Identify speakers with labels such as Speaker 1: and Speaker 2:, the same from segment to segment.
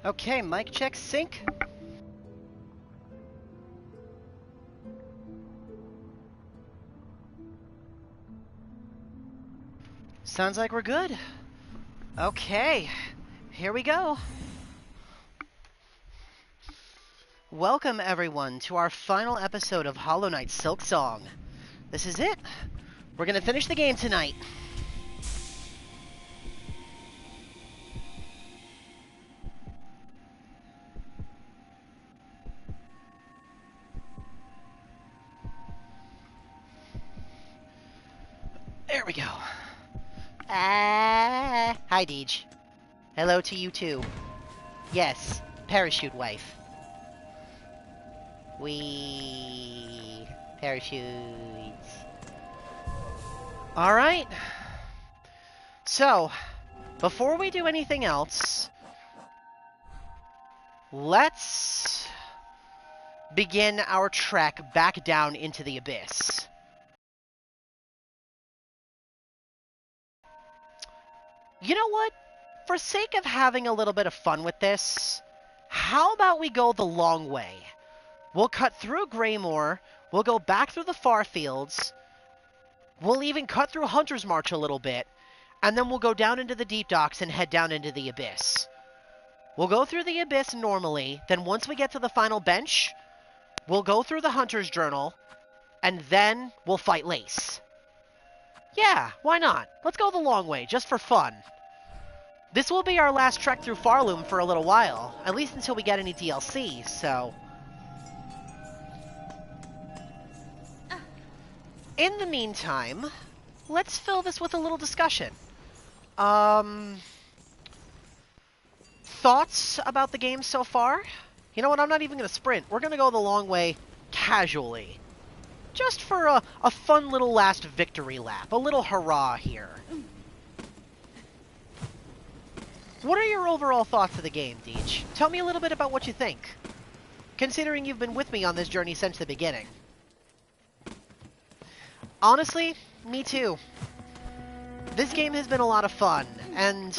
Speaker 1: Okay, mic check, sync. Sounds like we're good. Okay, here we go. Welcome, everyone, to our final episode of Hollow Knight Silksong. This is it. We're gonna finish the game tonight. There we go. Hi, Deej. Hello to you, too. Yes, parachute wife. Parachutes. Alright. So, before we do anything else, let's begin our trek back down into the abyss. You know what? For sake of having a little bit of fun with this, how about we go the long way? We'll cut through Greymoor, we'll go back through the far fields, we'll even cut through Hunter's March a little bit, and then we'll go down into the deep docks and head down into the abyss. We'll go through the abyss normally, then once we get to the final bench, we'll go through the Hunter's Journal, and then we'll fight Lace. Yeah, why not? Let's go the long way, just for fun. This will be our last trek through Farloom for a little while, at least until we get any DLC, so... In the meantime, let's fill this with a little discussion. Thoughts about the game so far? You know what, I'm not even going to sprint. We're going to go the long way casually. Just for a fun little last victory lap. A little hurrah here. What are your overall thoughts of the game, Deej? Tell me a little bit about what you think, considering you've been with me on this journey since the beginning. Honestly, me too. This game has been a lot of fun, and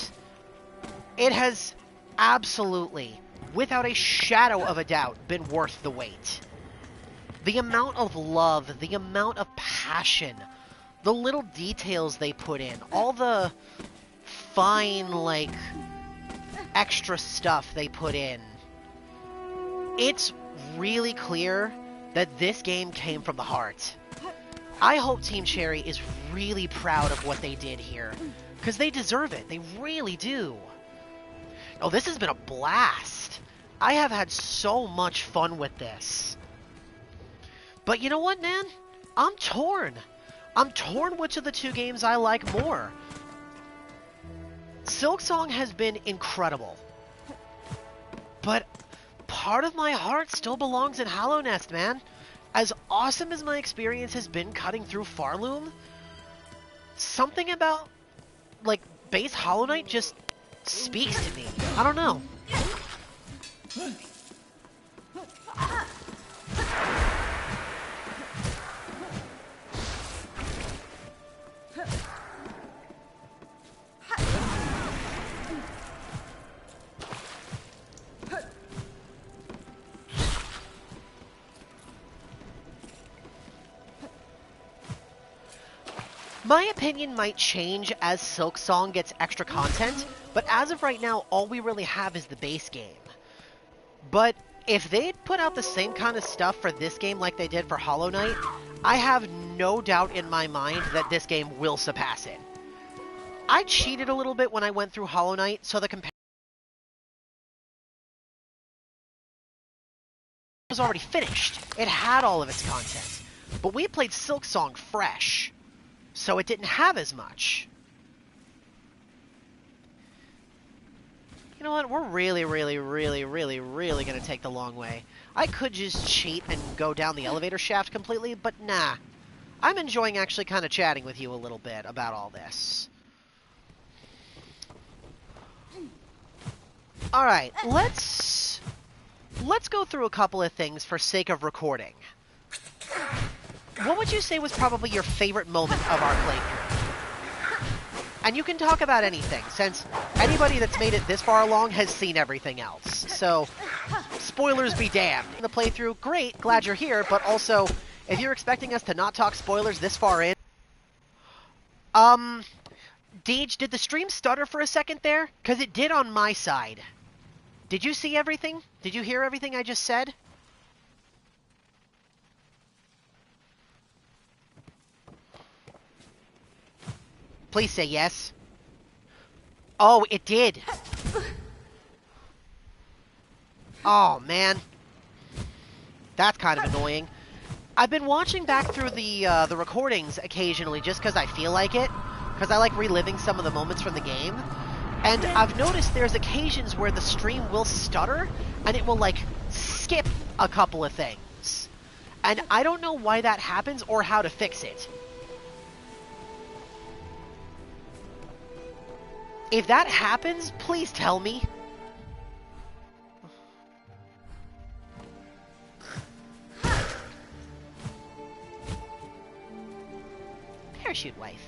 Speaker 1: it has absolutely, without a shadow of a doubt, been worth the wait. The amount of love, the amount of passion, the little details they put in, all the fine, like, extra stuff they put in. It's really clear that this game came from the heart. I hope Team Cherry is really proud of what they did here, because they deserve it. They really do. Oh, this has been a blast. I have had so much fun with this. But you know what, man? I'm torn. I'm torn which of the two games I like more. Silksong has been incredible. But part of my heart still belongs in Hollow Nest, man. As awesome as my experience has been cutting through Farloom, something about, like, base Hollow Knight just speaks to me. I don't know. My opinion might change as Silksong gets extra content, but as of right now, all we really have is the base game. But if they'd put out the same kind of stuff for this game like they did for Hollow Knight, I have no doubt in my mind that this game will surpass it. I cheated a little bit when I went through Hollow Knight, so the comparison was already finished. It had all of its content. But we played Silksong fresh, so it didn't have as much. You know what? We're really going to take the long way. I could just cheat and go down the elevator shaft completely, but nah. I'm enjoying actually kind of chatting with you a little bit about all this. Alright, let's go through a couple of things for sake of recording. What would you say was probably your favorite moment of our playthrough? And you can talk about anything, since anybody that's made it this far along has seen everything else. So, spoilers be damned. The playthrough, great, glad you're here, but also, if you're expecting us to not talk spoilers this far in... Deej, did the stream stutter for a second there? Because it did on my side. Did you see everything? Did you hear everything I just said? Please say yes. Oh, it did. Oh, man. That's kind of annoying. I've been watching back through the recordings occasionally just because I feel like it. Because I like reliving some of the moments from the game. And I've noticed there's occasions where the stream will stutter, and it will, like, skip a couple of things. And I don't know why that happens or how to fix it. If that happens, please tell me. Parachute wife.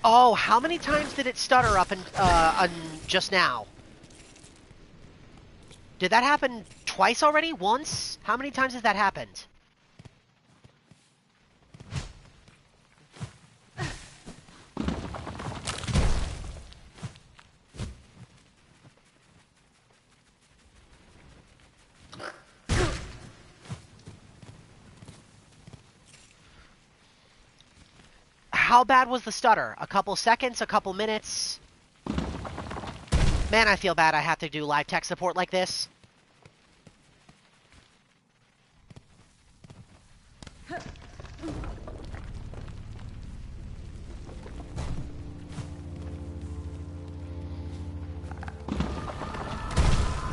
Speaker 1: Oh, how many times did it stutter up and just now? Did that happen twice already? Once? How many times has that happened? How bad was the stutter? A couple seconds? A couple minutes? Man, I feel bad I have to do live tech support like this.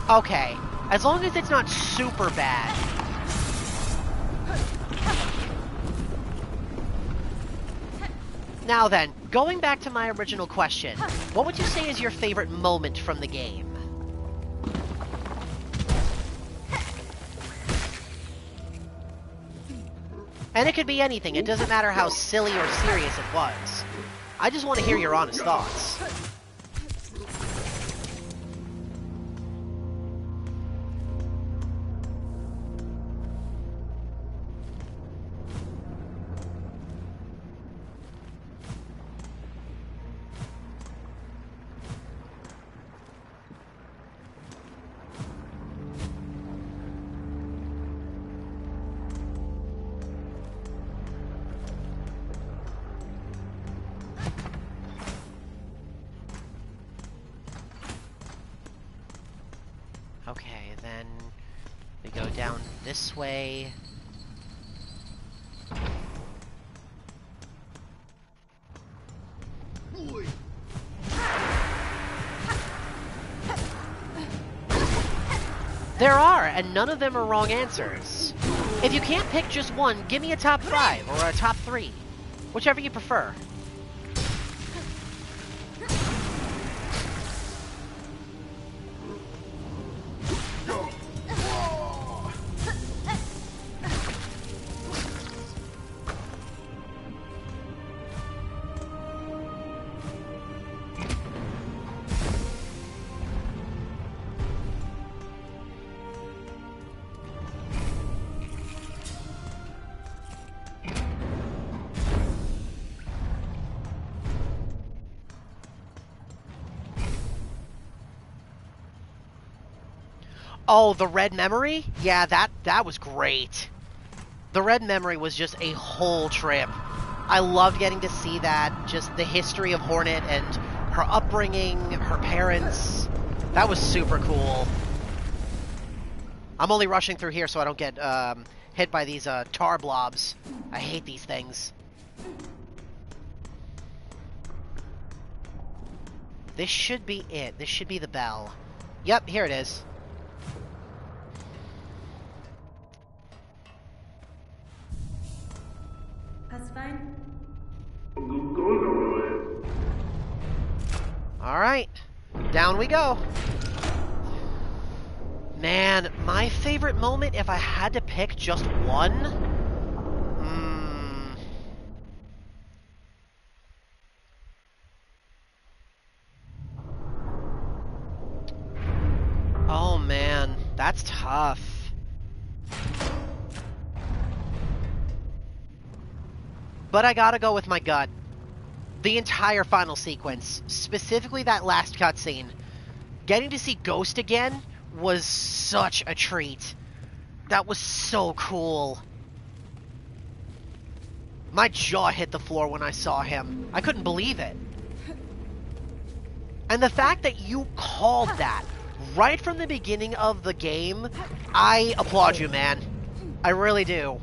Speaker 1: Okay, as long as it's not super bad. Now then, going back to my original question, what would you say is your favorite moment from the game? And it could be anything, it doesn't matter how silly or serious it was. I just want to hear your honest thoughts. Okay, then we go down this way. There are, and none of them are wrong answers. If you can't pick just one, give me a top 5 or a top 3, whichever you prefer. Oh, the red memory? Yeah, that was great. The red memory was just a whole trip. I loved getting to see that, just the history of Hornet and her upbringing, her parents. That was super cool. I'm only rushing through here so I don't get hit by these tar blobs. I hate these things. This should be it. This should be the bell. Yep, here it is.
Speaker 2: That's fine.
Speaker 1: Down we go. Man, my favorite moment, if I had to pick just one... Oh man, that's tough. But I gotta go with my gut. The entire final sequence, specifically that last cutscene, getting to see Ghost again was such a treat. That was so cool. My jaw hit the floor when I saw him. I couldn't believe it. And the fact that you called that right from the beginning of the game, I applaud you, man. I really do.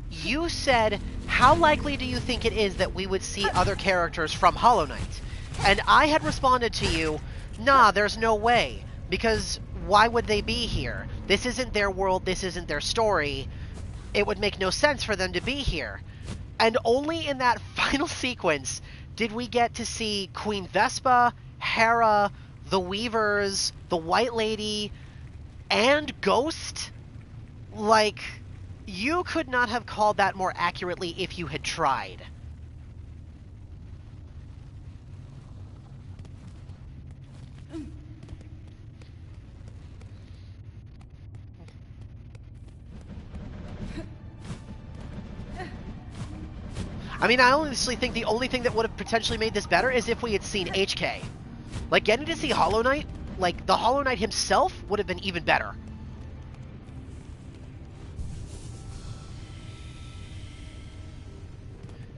Speaker 1: You said, how likely do you think it is that we would see other characters from Hollow Knight? And I had responded to you, nah, there's no way. Because why would they be here? This isn't their world, this isn't their story. It would make no sense for them to be here. And only in that final sequence did we get to see Queen Vespa, Hera, the Weavers, the White Lady, and Ghost. Like, you could not have called that more accurately if you had tried. I mean, I honestly think the only thing that would have potentially made this better is if we had seen HK. Like, getting to see Hollow Knight, like, the Hollow Knight himself would have been even better.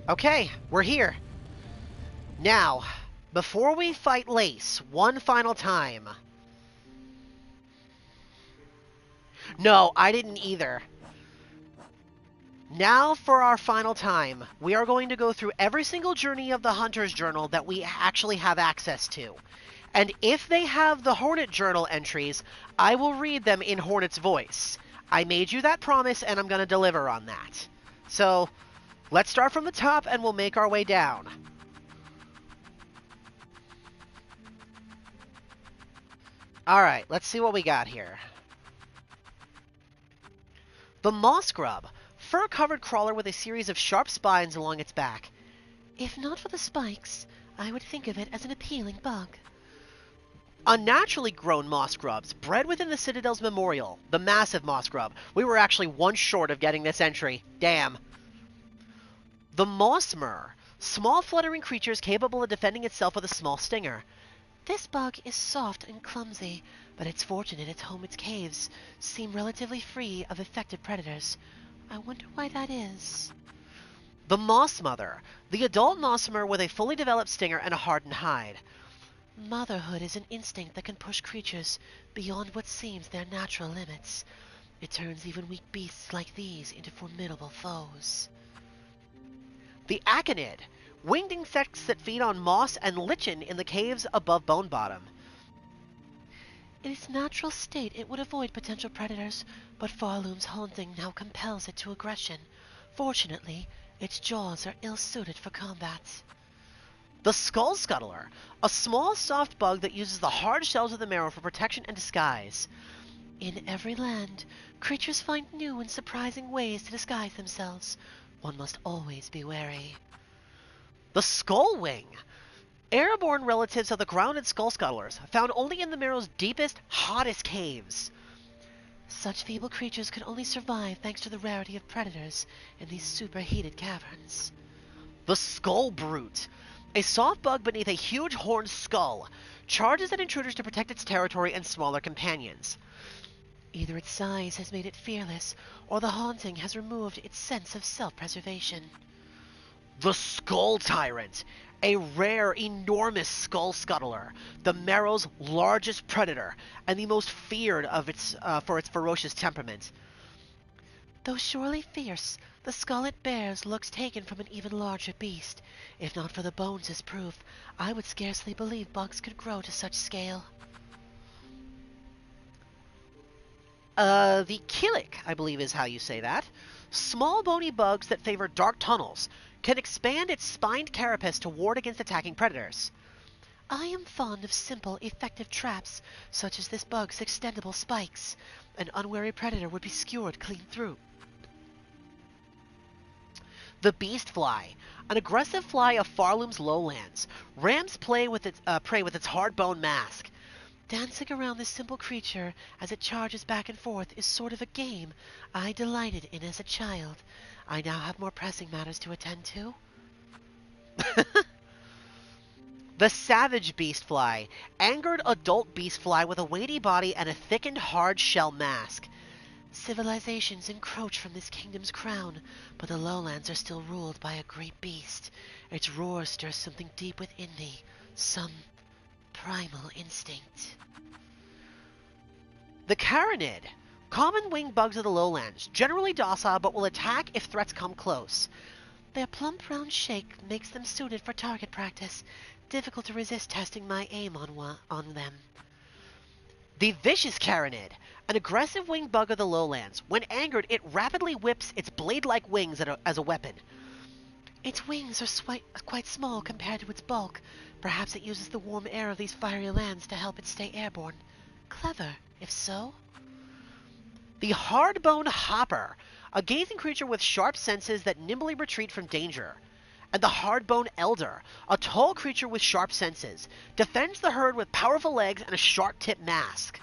Speaker 1: Okay, we're here. Now, before we fight Lace one final time... No, I didn't either. Now, for our final time, we are going to go through every single journey of the Hunter's Journal that we actually have access to. And if they have the Hornet Journal entries, I will read them in Hornet's voice. I made you that promise, and I'm going to deliver on that. So, let's start from the top, and we'll make our way down. Alright, let's see what we got here. The Moss Grub. Fur-covered crawler with a series of sharp spines along its back. If not for the spikes, I would think of it as an appealing bug. Unnaturally grown moss grubs, bred within the Citadel's memorial. The massive moss grub. We were actually one short of getting this entry. Damn. The Mossmer. Small fluttering creatures capable of defending itself with a small stinger. This bug is soft and clumsy, but it's fortunate its home its caves seem relatively free of effective predators. I wonder why that is. The Moss Mother. The adult Mossmer with a fully developed stinger and a hardened hide. Motherhood is an instinct that can push creatures beyond what seems their natural limits. It turns even weak beasts like these into formidable foes. The Aconid. Winged insects that feed on moss and lichen in the caves above Bone Bottom. In its natural state, it would avoid potential predators, but Farloom's haunting now compels it to aggression. Fortunately, its jaws are ill-suited for combat. The Skull Scuttler, a small, soft bug that uses the hard shells of the marrow for protection and disguise. In every land, creatures find new and surprising ways to disguise themselves. One must always be wary. The Skullwing. Airborne relatives of the grounded skull scuttlers, found only in the Marrow's deepest, hottest caves. Such feeble creatures can only survive thanks to the rarity of predators in these superheated caverns. The Skull Brute. A soft bug beneath a huge horned skull, charges at intruders to protect its territory and smaller companions. Either its size has made it fearless, or the haunting has removed its sense of self-preservation. The Skull Tyrant. A rare, enormous skull scuttler, the Marrow's largest predator, and the most feared of its for its ferocious temperament.
Speaker 2: Though surely fierce, the skull it bears looks taken from an even larger beast. If not for the bones as proof, I would scarcely believe bugs could grow to such scale.
Speaker 1: The Killick, I believe is how you say that. Small bony bugs that favor dark tunnels can expand its spined carapace to ward against attacking predators.
Speaker 2: I am fond of simple, effective traps, such as this bug's extendable spikes. An unwary predator would be skewered clean through.
Speaker 1: The Beast Fly, an aggressive fly of Farloom's lowlands, rams prey with its hard-bone mask.
Speaker 2: Dancing around this simple creature as it charges back and forth is sort of a game I delighted in as a child. I now have more pressing matters to attend to.
Speaker 1: The Savage Beast Fly, angered adult beast fly with a weighty body and a thickened hard shell mask.
Speaker 2: Civilizations encroach from this kingdom's crown, but the lowlands are still ruled by a great beast. Its roar stirs something deep within me, some primal instinct.
Speaker 1: The Carinid, common winged bugs of the lowlands, generally docile but will attack if threats come close.
Speaker 2: Their plump round shape makes them suited for target practice. Difficult to resist testing my aim on them.
Speaker 1: The Vicious Carinid, an aggressive winged bug of the lowlands. When angered, it rapidly whips its blade-like wings as a weapon.
Speaker 2: Its wings are quite small compared to its bulk. Perhaps it uses the warm air of these fiery lands to help it stay airborne. Clever, if so.
Speaker 1: The Hardbone Hopper, a gazing creature with sharp senses that nimbly retreat from danger. And the Hardbone Elder, a tall creature with sharp senses, defends the herd with powerful legs and a sharp-tipped mask.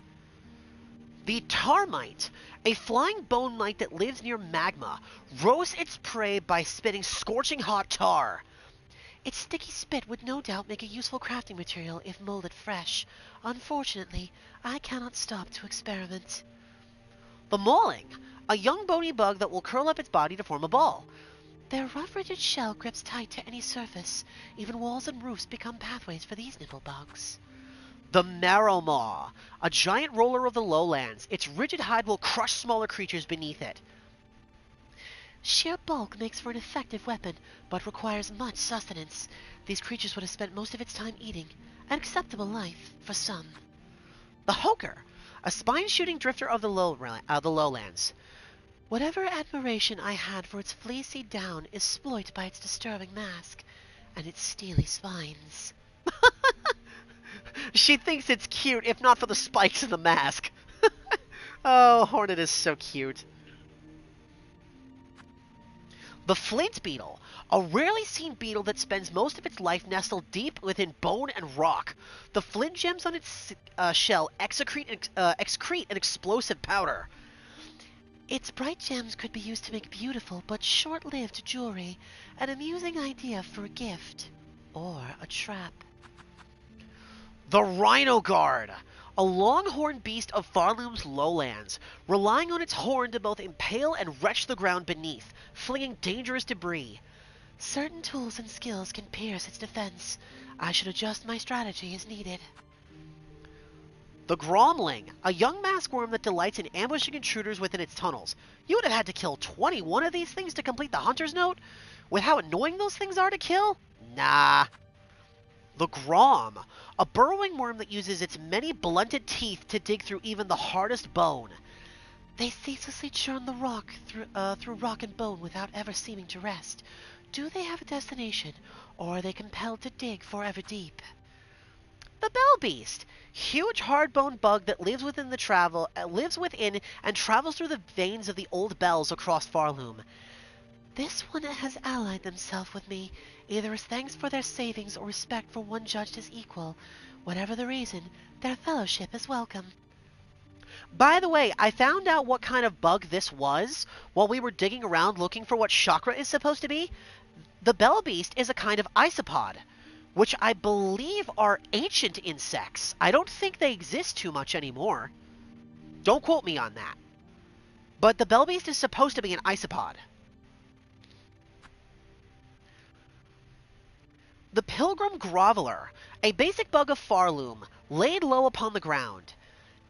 Speaker 1: The Tarmite, a flying bone mite that lives near magma, roasts its prey by spitting scorching hot tar.
Speaker 2: Its sticky spit would no doubt make a useful crafting material if molded fresh. Unfortunately, I cannot stop to experiment.
Speaker 1: The Mauling, a young bony bug that will curl up its body to form a ball.
Speaker 2: Their rough, rigid shell grips tight to any surface. Even walls and roofs become pathways for these nibble bugs.
Speaker 1: The Marrowmaw, a giant roller of the lowlands. Its rigid hide will crush smaller creatures beneath it.
Speaker 2: Sheer bulk makes for an effective weapon, but requires much sustenance. These creatures would have spent most of its time eating. An acceptable life for some.
Speaker 1: The Hoker, a spine-shooting drifter of the lowlands.
Speaker 2: Whatever admiration I had for its fleecy down is spoilt by its disturbing mask and its steely spines.
Speaker 1: She thinks it's cute, if not for the spikes in the mask. Oh, Hornet is so cute. The Flint Beetle, a rarely seen beetle that spends most of its life nestled deep within bone and rock. The flint gems on its shell excrete an explosive powder.
Speaker 2: Its bright gems could be used to make beautiful but short-lived jewelry, an amusing idea for a gift or a trap.
Speaker 1: The Rhino Guard, a longhorn beast of Farloom's lowlands, relying on its horn to both impale and wrench the ground beneath, flinging dangerous debris.
Speaker 2: Certain tools and skills can pierce its defense. I should adjust my strategy as needed.
Speaker 1: The Gromling, a young maskworm that delights in ambushing intruders within its tunnels. You would have had to kill 21 of these things to complete the Hunter's Note? With how annoying those things are to kill? Nah. The Grom, a burrowing worm that uses its many blunted teeth to dig through even the hardest bone.
Speaker 2: They ceaselessly churn the rock through rock and bone without ever seeming to rest. Do they have a destination, or are they compelled to dig forever deep?
Speaker 1: The Bell Beast, huge hard-boned bug that lives within and travels through the veins of the old bells across Farloom.
Speaker 2: This one has allied themselves with me, either as thanks for their savings or respect for one judged as equal. Whatever the reason, their fellowship is welcome.
Speaker 1: By the way, I found out what kind of bug this was while we were digging around looking for what chakra is supposed to be. The Bell Beast is a kind of isopod, which I believe are ancient insects. I don't think they exist too much anymore. Don't quote me on that. But the Bell Beast is supposed to be an isopod. The Pilgrim Groveler, a basic bug of Farloom, laid low upon the ground.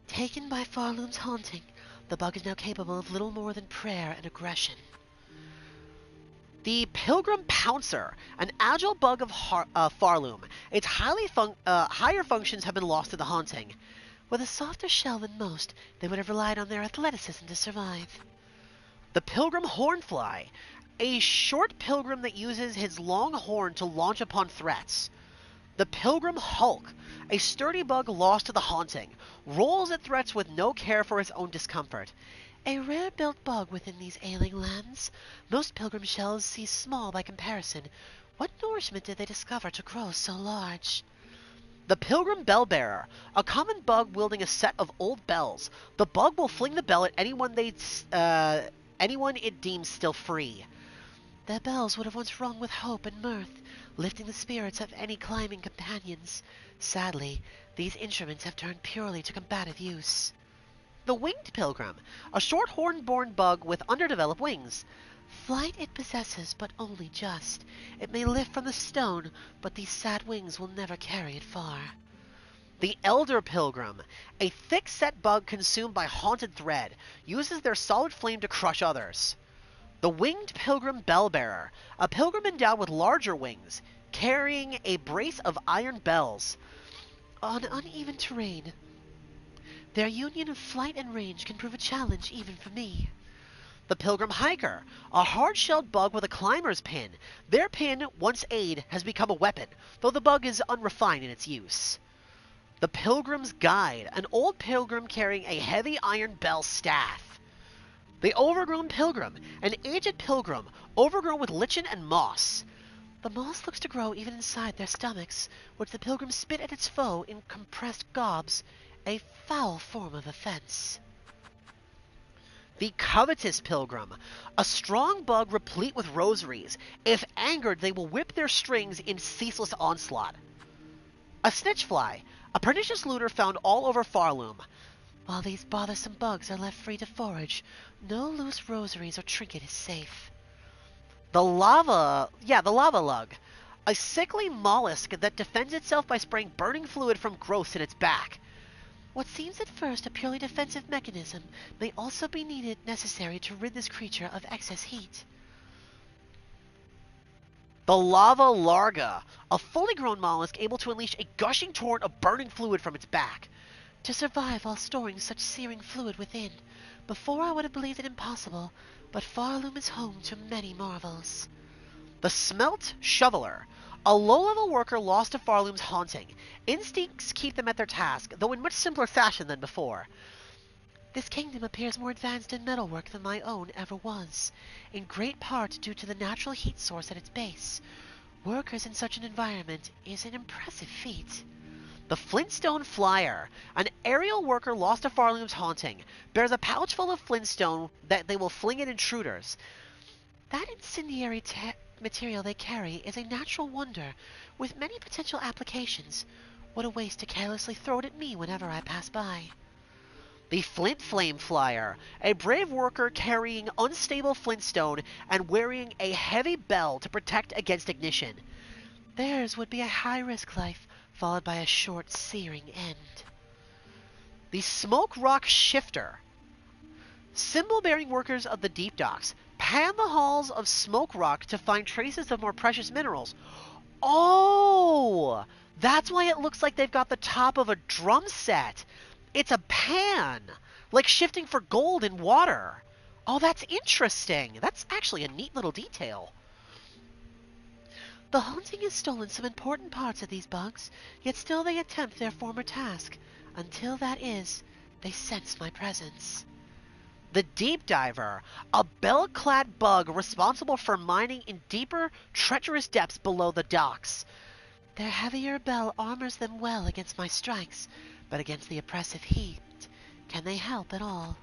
Speaker 2: Taken by Farloom's haunting, The bug is now capable of little more than prayer and aggression.
Speaker 1: The Pilgrim Pouncer, an agile bug of Farloom. Its higher functions have been lost to the haunting.
Speaker 2: With a softer shell than most, they would have relied on their athleticism to survive.
Speaker 1: The Pilgrim Hornfly, a short pilgrim that uses his long horn to launch upon threats. The Pilgrim Hulk, a sturdy bug lost to the haunting, rolls at threats with no care for his own discomfort.
Speaker 2: A rare-built bug within these ailing lands. Most pilgrim shells seem small by comparison. What nourishment did they discover to grow so large?
Speaker 1: The Pilgrim Bellbearer, a common bug wielding a set of old bells. The bug will fling the bell at anyone it deems still free.
Speaker 2: Their bells would have once rung with hope and mirth, lifting the spirits of any climbing companions. Sadly, these instruments have turned purely to combative use.
Speaker 1: The Winged Pilgrim, a short horn-borne bug with underdeveloped wings.
Speaker 2: Flight it possesses, but only just. It may lift from the stone, but these sad wings will never carry it far.
Speaker 1: The Elder Pilgrim, a thick-set bug consumed by haunted thread, uses their solid flame to crush others. The Winged Pilgrim Bellbearer, a pilgrim endowed with larger wings, carrying a brace of iron bells.
Speaker 2: On uneven terrain, their union of flight and range can prove a challenge even for me.
Speaker 1: The Pilgrim Hiker, a hard-shelled bug with a climber's pin. Their pin, once aid, has become a weapon, though the bug is unrefined in its use. The Pilgrim's Guide, an old pilgrim carrying a heavy iron bell staff. The Overgrown Pilgrim, an aged pilgrim, overgrown with lichen and moss.
Speaker 2: The moss looks to grow even inside their stomachs, which the pilgrim spit at its foe in compressed gobs, a foul form of offense.
Speaker 1: The Covetous Pilgrim, a strong bug replete with rosaries. If angered, they will whip their strings in ceaseless onslaught. A Snitchfly, a pernicious looter found all over Farloom.
Speaker 2: While these bothersome bugs are left free to forage, no loose rosaries or trinket is safe.
Speaker 1: The Lava Lug, a sickly mollusk that defends itself by spraying burning fluid from growths in its back.
Speaker 2: What seems at first a purely defensive mechanism may also be necessary to rid this creature of excess heat.
Speaker 1: The Lava Larga, a fully grown mollusk able to unleash a gushing torrent of burning fluid from its back.
Speaker 2: To survive while storing such searing fluid within. Before I would have believed it impossible, but Farloom is home to many marvels.
Speaker 1: The Smelt Shoveler, a low-level worker lost to Farloom's haunting. Instincts keep them at their task, though in much simpler fashion than before.
Speaker 2: This kingdom appears more advanced in metalwork than my own ever was, in great part due to the natural heat source at its base. Workers in such an environment is an impressive feat.
Speaker 1: The Flintstone Flyer, an aerial worker lost to Farloom's haunting, bears a pouch full of flintstone that they will fling at intruders.
Speaker 2: That incendiary material they carry is a natural wonder, with many potential applications. What a waste to carelessly throw it at me whenever I pass by.
Speaker 1: The Flint Flame Flyer, a brave worker carrying unstable flintstone and wearing a heavy bell to protect against ignition.
Speaker 2: Theirs would be a high-risk life, followed by a short, searing end.
Speaker 1: The Smoke Rock Shifter. Symbol-bearing workers of the deep docks pan the halls of Smoke Rock to find traces of more precious minerals. Oh! That's why it looks like they've got the top of a drum set. It's a pan, like shifting for gold in water. Oh, that's interesting. That's actually a neat little detail.
Speaker 2: The haunting has stolen some important parts of these bugs, yet still they attempt their former task. Until that is, they sense my presence.
Speaker 1: The Deep Diver, a bell-clad bug responsible for mining in deeper, treacherous depths below the docks.
Speaker 2: Their heavier bell armors them well against my strikes, but against the oppressive heat, can they help at all?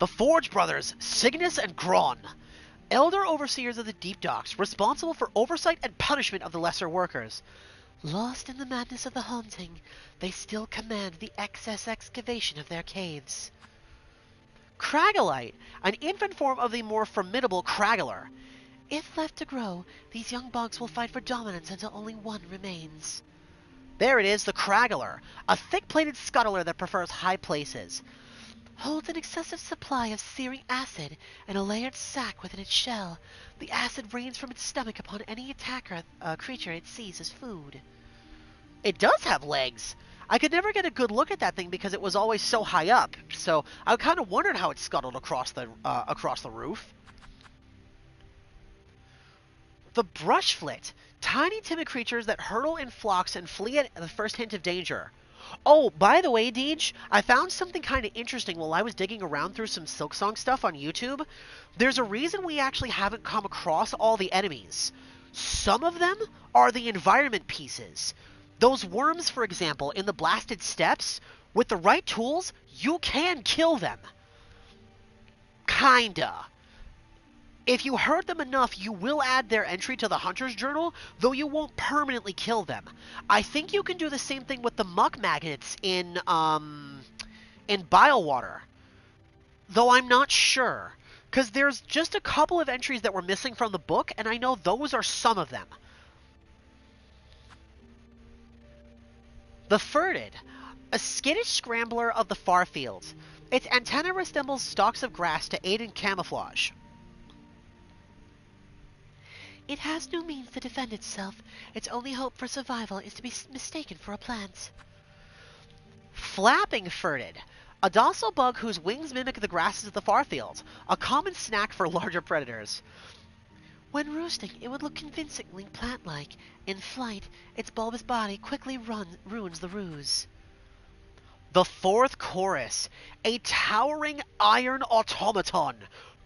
Speaker 1: The Forge Brothers, Cygnus and Gron, elder overseers of the deep docks, responsible for oversight and punishment of the lesser workers.
Speaker 2: Lost in the madness of the haunting, they still command the excess excavation of their caves.
Speaker 1: Cragolite, an infant form of the more formidable Craggler.
Speaker 2: If left to grow, these young bugs will fight for dominance until only one remains.
Speaker 1: There it is, the Craggler, a thick-plated scuttler that prefers high places.
Speaker 2: Holds an excessive supply of searing acid in a layered sac within its shell. The acid rains from its stomach upon any creature it sees as food.
Speaker 1: It does have legs. I could never get a good look at that thing because it was always so high up. So I kind of wondered how it scuttled across the roof. The brushflit. Tiny timid creatures that hurtle in flocks and flee at the first hint of danger. Oh, by the way, Deej, I found something kind of interesting while I was digging around through some Silksong stuff on YouTube. There's a reason we actually haven't come across all the enemies. Some of them are the environment pieces. Those worms, for example, in the blasted steppes, with the right tools, you can kill them. Kinda. If you hurt them enough, you will add their entry to the Hunter's Journal, though you won't permanently kill them. I think you can do the same thing with the muck magnets in Biowater, though I'm not sure, because there's just a couple of entries that were missing from the book, and I know those are some of them. The Furted, a skittish scrambler of the far fields. Its antenna resembles stalks of grass to aid in camouflage.
Speaker 2: It has no means to defend itself. Its only hope for survival is to be mistaken for a plant.
Speaker 1: Flapping Furted, a docile bug whose wings mimic the grasses of the far fields, a common snack for larger predators.
Speaker 2: When roosting, it would look convincingly plant-like. In flight, its bulbous body quickly ruins the ruse.
Speaker 1: The Fourth Chorus, a towering iron automaton,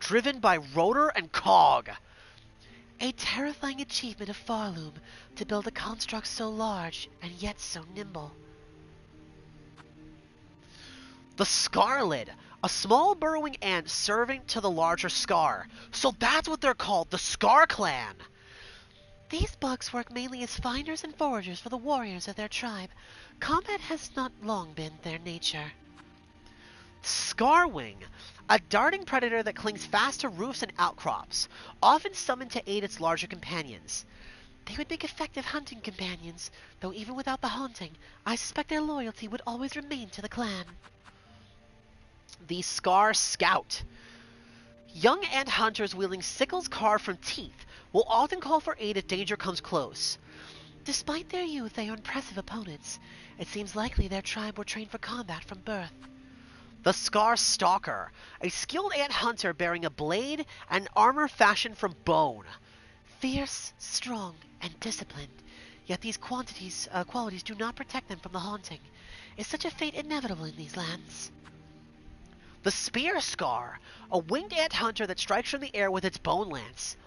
Speaker 1: driven by rotor and cog.
Speaker 2: A terrifying achievement of Farloom to build a construct so large and yet so nimble.
Speaker 1: The Scarlid, a small burrowing ant serving to the larger Scar. So that's what they're called, the Scar Clan.
Speaker 2: These bugs work mainly as finders and foragers for the warriors of their tribe. Combat has not long been their nature.
Speaker 1: Scarwing, a darting predator that clings fast to roofs and outcrops, often summoned to aid its larger companions.
Speaker 2: They would make effective hunting companions, though even without the haunting, I suspect their loyalty would always remain to the clan.
Speaker 1: The Scar Scout. Young ant hunters wielding sickles carved from teeth will often call for aid if danger comes close.
Speaker 2: Despite their youth, they are impressive opponents. It seems likely their tribe were trained for combat from birth.
Speaker 1: The Scar Stalker, a skilled ant hunter bearing a blade and armor fashioned from bone.
Speaker 2: Fierce, strong, and disciplined. Yet these qualities do not protect them from the haunting. Is such a fate inevitable in these lands?
Speaker 1: The Spear Scar, a winged ant hunter that strikes from the air with its bone lance.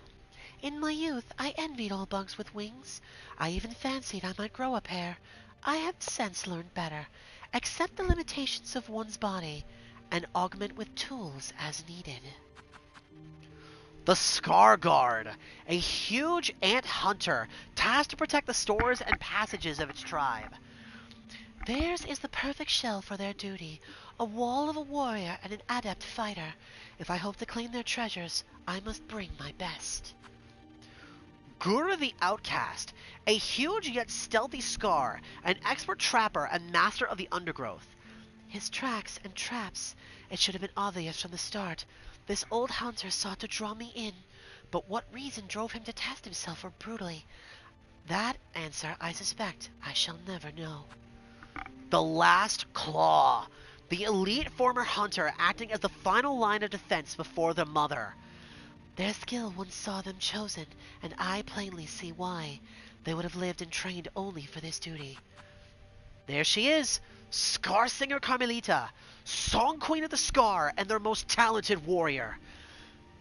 Speaker 2: In my youth, I envied all bugs with wings. I even fancied I might grow a pair. I have since learned better. Accept the limitations of one's body, and augment with tools as needed.
Speaker 1: The Scar Guard, a huge ant hunter tasked to protect the stores and passages of its tribe.
Speaker 2: Theirs is the perfect shell for their duty, a wall of a warrior and an adept fighter. If I hope to claim their treasures, I must bring my best.
Speaker 1: Guru the Outcast, a huge yet stealthy Scar, an expert trapper and master of the undergrowth.
Speaker 2: His tracks and traps, it should have been obvious from the start. This old hunter sought to draw me in, but what reason drove him to test himself so brutally? That answer, I suspect, I shall never know.
Speaker 1: The Last Claw, the elite former hunter acting as the final line of defense before the mother.
Speaker 2: Their skill once saw them chosen, and I plainly see why. They would have lived and trained only for this duty.
Speaker 1: There she is, Scar Singer Carmelita, Song Queen of the Scar and their most talented warrior.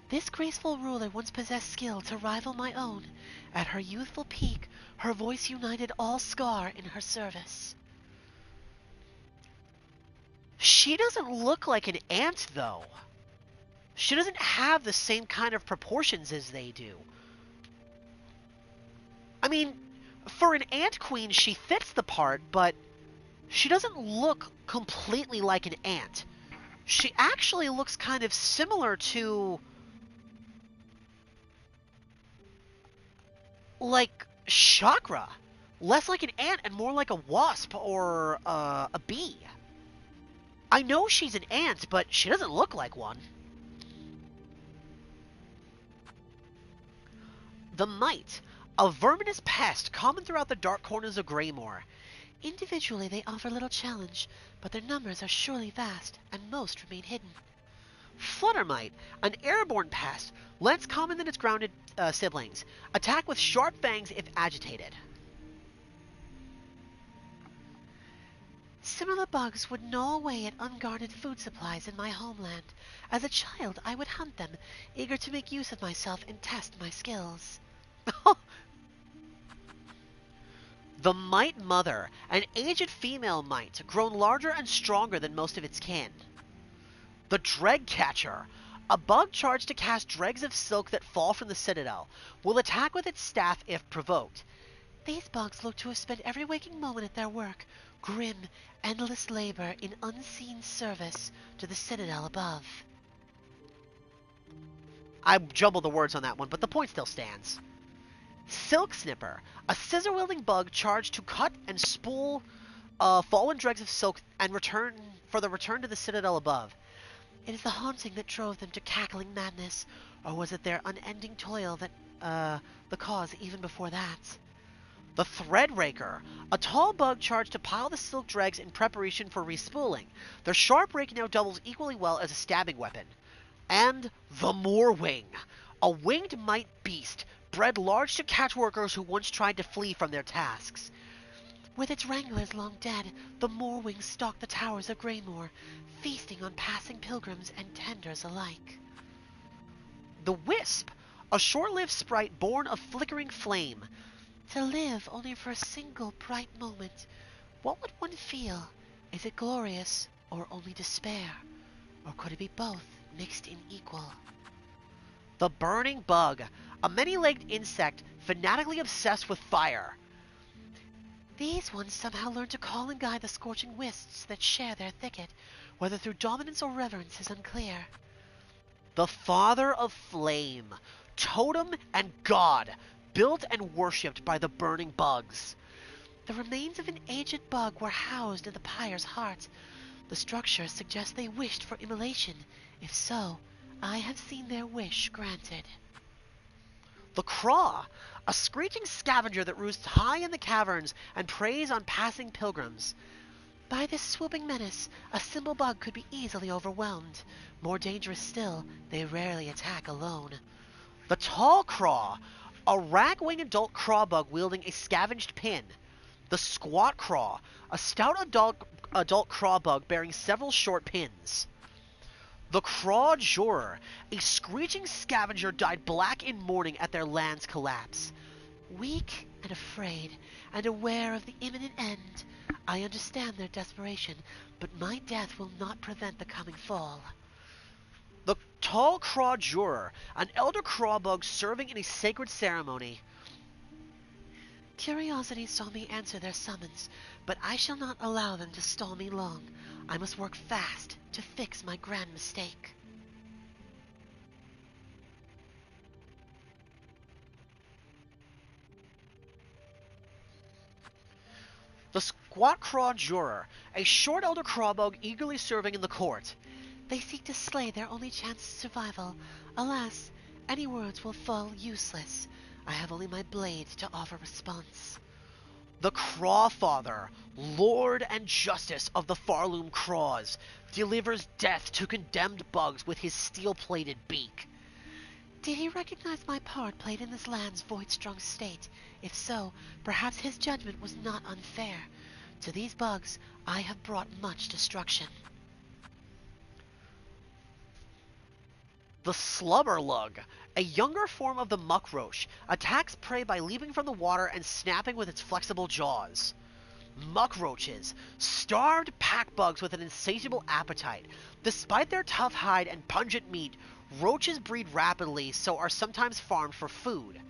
Speaker 2: This graceful ruler once possessed skill to rival my own. At her youthful peak, her voice united all Scar in her service.
Speaker 1: She doesn't look like an ant, though. She doesn't have the same kind of proportions as they do. I mean, for an ant queen, she fits the part, but she doesn't look completely like an ant. She actually looks kind of similar to, like, Chakra. Less like an ant and more like a wasp or a bee. I know she's an ant, but she doesn't look like one. The mite, a verminous pest common throughout the dark corners of Greymore.
Speaker 2: Individually, they offer little challenge, but their numbers are surely vast, and most remain hidden.
Speaker 1: Fluttermite, an airborne pest, less common than its grounded siblings. Attack with sharp fangs if agitated.
Speaker 2: Similar bugs would gnaw away at unguarded food supplies in my homeland. As a child, I would hunt them, eager to make use of myself and test my skills.
Speaker 1: The Mite Mother, an aged female mite, grown larger and stronger than most of its kin. The Dreg Catcher, a bug charged to cast dregs of silk that fall from the citadel, will attack with its staff if provoked.
Speaker 2: These bugs look to have spent every waking moment at their work, grim, endless labor in unseen service to the citadel above.
Speaker 1: I jumbled the words on that one, but the point still stands. Silk Snipper, a scissor-wielding bug charged to cut and spool fallen dregs of silk and return to the citadel above.
Speaker 2: It is the haunting that drove them to cackling madness, or was it their unending toil that, the cause even before that?
Speaker 1: The Threadraker, a tall bug charged to pile the silk dregs in preparation for respooling. Their sharp rake now doubles equally well as a stabbing weapon. And the Moorwing, a winged mite beast, bred large to catch workers who once tried to flee from their tasks.
Speaker 2: With its wranglers long dead, the Moorwing stalked the towers of Greymore, feasting on passing pilgrims and tenders alike.
Speaker 1: The Wisp, a short-lived sprite born of flickering flame.
Speaker 2: To live only for a single bright moment, what would one feel? Is it glorious or only despair? Or could it be both, mixed in equal?
Speaker 1: The Burning Bug, a many-legged insect fanatically obsessed with fire.
Speaker 2: These ones somehow learn to call and guide the scorching wisps that share their thicket, whether through dominance or reverence is unclear.
Speaker 1: The Father of Flame, totem and god, built and worshipped by the burning bugs.
Speaker 2: The remains of an aged bug were housed in the pyre's heart. The structure suggests they wished for immolation. If so, I have seen their wish granted.
Speaker 1: The Craw, a screeching scavenger that roosts high in the caverns and preys on passing pilgrims.
Speaker 2: By this swooping menace, a simple bug could be easily overwhelmed. More dangerous still, they rarely attack alone.
Speaker 1: The Tall Craw, a rag-winged adult craw bug wielding a scavenged pin. The Squat Craw, a stout adult craw bug bearing several short pins. The Craw Jurer, a screeching scavenger dyed black in mourning at their land's collapse.
Speaker 2: Weak and afraid, and aware of the imminent end, I understand their desperation, but my death will not prevent the coming fall.
Speaker 1: The Tall Craw Jurer, an elder craw bug serving in a sacred ceremony.
Speaker 2: Curiosity saw me answer their summons, but I shall not allow them to stall me long. I must work fast to fix my grand mistake.
Speaker 1: The Squat Craw Jurer, a short elder craw bug eagerly serving in the court.
Speaker 2: They seek to slay their only chance of survival. Alas, any words will fall useless. I have only my blade to offer response.
Speaker 1: The Crawfather, Lord and Justice of the Farloom Craws, delivers death to condemned bugs with his steel-plated beak.
Speaker 2: Did he recognize my part played in this land's void-strung state? If so, perhaps his judgment was not unfair. To these bugs, I have brought much destruction.
Speaker 1: The Slubberlug, a younger form of the muckroach, attacks prey by leaping from the water and snapping with its flexible jaws. Muckroaches, starved pack bugs with an insatiable appetite. Despite their tough hide and pungent meat, roaches breed rapidly, so are sometimes farmed for food.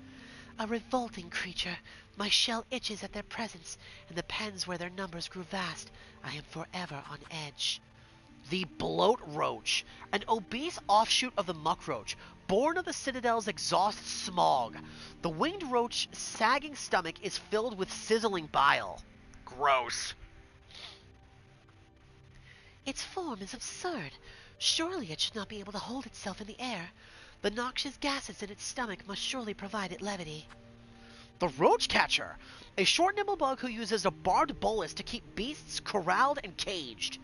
Speaker 2: A revolting creature. My shell itches at their presence. In the pens where their numbers grew vast, I am forever on edge.
Speaker 1: The Bloat Roach, an obese offshoot of the muckroach, born of the Citadel's exhaust smog. The winged roach's sagging stomach is filled with sizzling bile. Gross.
Speaker 2: Its form is absurd. Surely it should not be able to hold itself in the air. The noxious gases in its stomach must surely provide it levity.
Speaker 1: The roach catcher, a short nimble bug who uses a barbed bolus to keep beasts corralled and caged.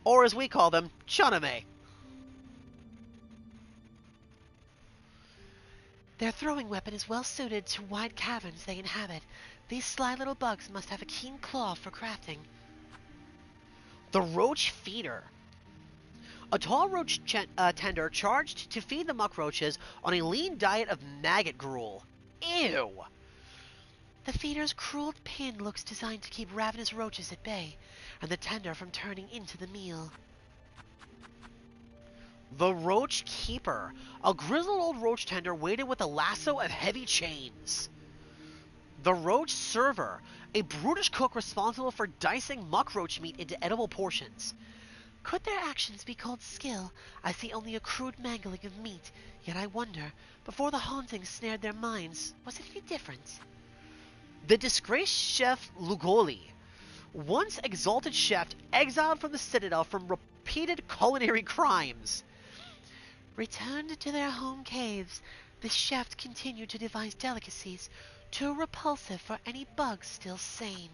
Speaker 1: Or as we call them, chuname.
Speaker 2: Their throwing weapon is well suited to wide caverns they inhabit. These sly little bugs must have a keen claw for crafting.
Speaker 1: The roach feeder, a tall roach tender charged to feed the muck roaches on a lean diet of maggot gruel. Ew!
Speaker 2: The feeder's cruel pin looks designed to keep ravenous roaches at bay, and the tender from turning into the meal.
Speaker 1: The roach keeper, a grizzled old roach tender weighted with a lasso of heavy chains. The roach server, a brutish cook responsible for dicing muck roach meat into edible portions.
Speaker 2: Could their actions be called skill? I see only a crude mangling of meat, yet I wonder, before the haunting snared their minds, was it any different?
Speaker 1: The disgraced chef Lugoli, once exalted chef exiled from the citadel from repeated culinary crimes.
Speaker 2: Returned to their home caves, the chef continued to devise delicacies too repulsive for any bugs still sane.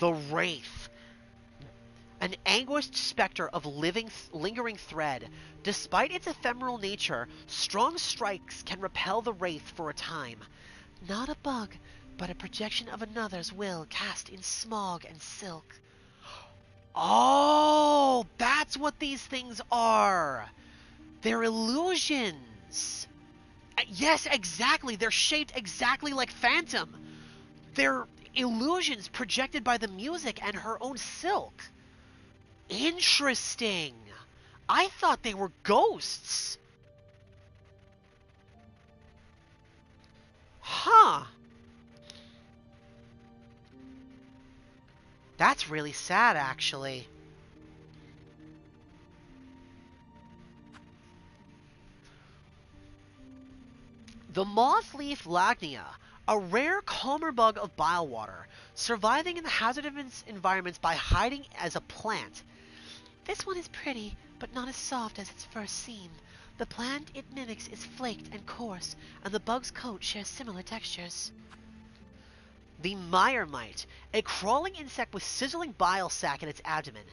Speaker 1: The wraith, an anguished specter of lingering thread. Despite its ephemeral nature, strong strikes can repel the wraith for a time.
Speaker 2: Not a bug, but a projection of another's will cast in smog and silk.
Speaker 1: Oh, that's what these things are. They're illusions. Yes, exactly. They're shaped exactly like Phantom. They're illusions projected by the music and her own silk. Interesting. I thought they were ghosts. Huh. That's really sad, actually. The moth-leaf lagnia, a rare calmer bug of bile water, surviving in the hazardous environments by hiding as a plant.
Speaker 2: This one is pretty, but not as soft as its first seen. The plant it mimics is flaked and coarse, and the bug's coat shares similar textures.
Speaker 1: The mire mite, a crawling insect with sizzling bile sac in its abdomen.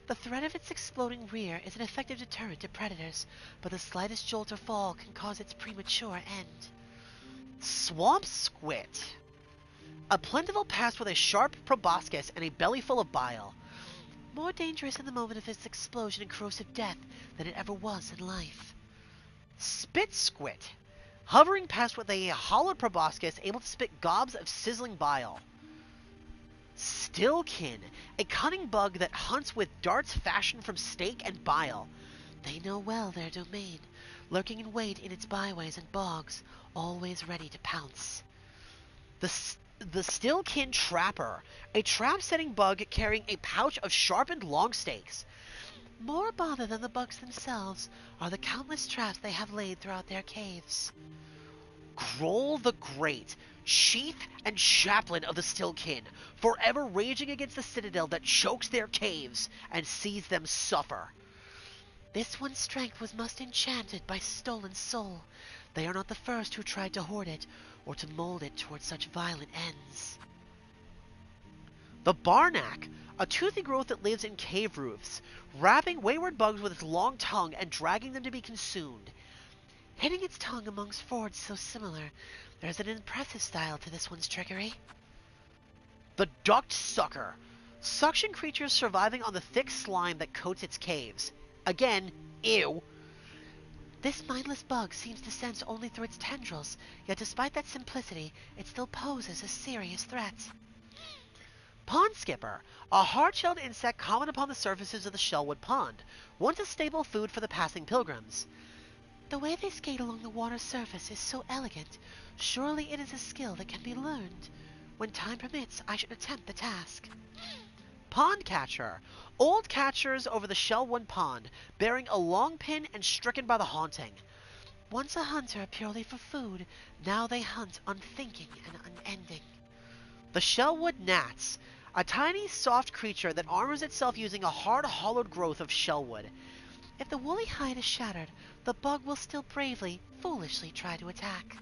Speaker 2: The threat of its exploding rear is an effective deterrent to predators, but the slightest jolt or fall can cause its premature end.
Speaker 1: Swamp squit, a plentiful pest with a sharp proboscis and a belly full of bile.
Speaker 2: More dangerous in the moment of its explosion and corrosive death than it ever was in life.
Speaker 1: Spit squit, hovering pest with a hollowed proboscis able to spit gobs of sizzling bile. Stillkin, a cunning bug that hunts with darts fashioned from steak and bile.
Speaker 2: They know well their domain, lurking in wait in its byways and bogs, always ready to pounce.
Speaker 1: The Stillkin trapper, a trap-setting bug carrying a pouch of sharpened long stakes.
Speaker 2: More bother than the bugs themselves are the countless traps they have laid throughout their caves.
Speaker 1: Groll the Great, chief and chaplain of the Stillkin, forever raging against the citadel that chokes their caves and sees them suffer.
Speaker 2: This one's strength was most enchanted by stolen soul. They are not the first who tried to hoard it, or to mold it towards such violent ends.
Speaker 1: The Barnack, a toothy growth that lives in cave roofs, wrapping wayward bugs with its long tongue and dragging them to be consumed.
Speaker 2: Hitting its tongue amongst fords so similar, there's an impressive style to this one's trickery.
Speaker 1: The Duct Sucker, suction creatures surviving on the thick slime that coats its caves. Again, ew.
Speaker 2: This mindless bug seems to sense only through its tendrils, yet despite that simplicity, it still poses a serious threat.
Speaker 1: Pond Skipper, a hard-shelled insect common upon the surfaces of the Shellwood Pond, once a staple food for the passing pilgrims.
Speaker 2: The way they skate along the water's surface is so elegant. Surely it is a skill that can be learned. When time permits, I should attempt the task.
Speaker 1: Pond Catcher, old catchers over the Shellwood Pond, bearing a long pin and stricken by the haunting.
Speaker 2: Once a hunter purely for food, now they hunt unthinking and unending.
Speaker 1: The Shellwood Gnats, A tiny, soft creature that armors itself using a hard, hollowed growth of shellwood.
Speaker 2: If the woolly hide is shattered, the bug will still bravely, foolishly try to attack.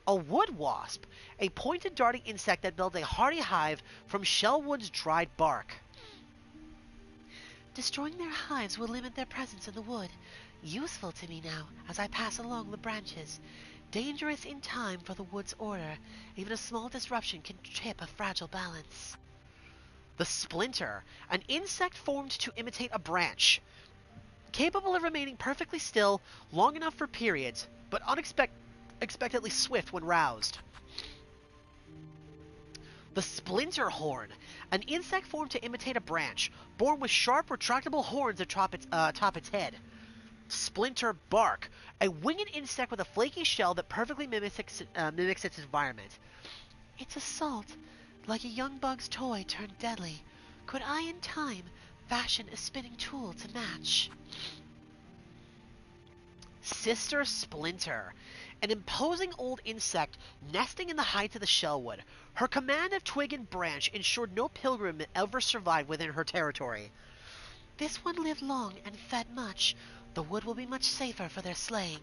Speaker 1: A wood wasp, a pointed darting insect that builds a hardy hive from shellwood's dried bark.
Speaker 2: Destroying their hives will limit their presence in the wood. Useful to me now as I pass along the branches. Dangerous in time for the wood's order. Even a small disruption can tip a fragile balance.
Speaker 1: The splinter, an insect formed to imitate a branch. Capable of remaining perfectly still long enough for periods, but unexpectedly swift when roused. The splinter horn, an insect formed to imitate a branch, born with sharp, retractable horns atop its head. Splinter bark, a winged insect with a flaky shell that perfectly mimics its environment.
Speaker 2: Its assault, like a young bug's toy turned deadly. Could I, in time, fashion a spinning tool to match?
Speaker 1: Sister Splinter, an imposing old insect nesting in the heights of the shellwood. Her command of twig and branch ensured no pilgrim ever survived within her territory.
Speaker 2: This one lived long and fed much. The wood will be much safer for their slaying.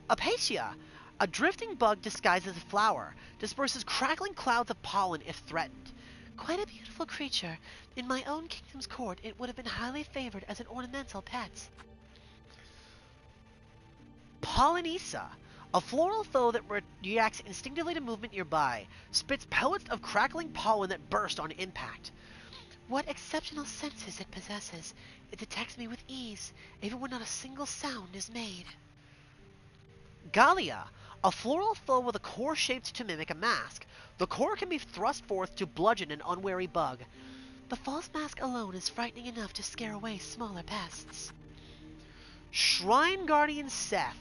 Speaker 1: Acacia, a drifting bug disguised as a flower, disperses crackling clouds of pollen if threatened.
Speaker 2: Quite a beautiful creature. In my own kingdom's court, it would have been highly favored as an ornamental pet.
Speaker 1: Pollinisa, a floral foe that reacts instinctively to movement nearby, spits pellets of crackling pollen that burst on impact.
Speaker 2: What exceptional senses it possesses. It detects me with ease, even when not a single sound is made.
Speaker 1: Gallia, a floral foe with a core shaped to mimic a mask. The core can be thrust forth to bludgeon an unwary bug.
Speaker 2: The false mask alone is frightening enough to scare away smaller pests.
Speaker 1: Shrine Guardian Seth,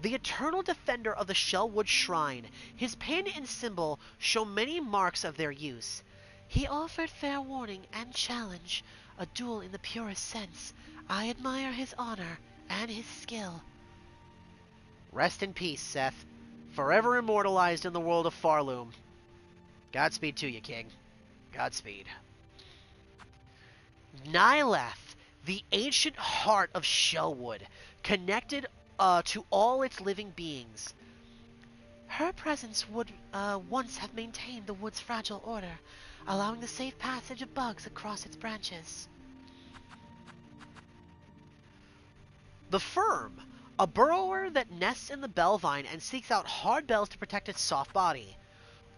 Speaker 1: the eternal defender of the Shellwood Shrine. His pin and symbol show many marks of their use.
Speaker 2: He offered fair warning and challenge, a duel in the purest sense. I admire his honor and his skill.
Speaker 1: Rest in peace, Seth. Forever immortalized in the world of Farloom. Godspeed to you, King. Godspeed. Nyleth, the ancient heart of Shellwood, connected to all its living beings.
Speaker 2: Her presence would once have maintained the wood's fragile order, allowing the safe passage of bugs across its branches.
Speaker 1: The Firm, a burrower that nests in the bell vine and seeks out hard bells to protect its soft body.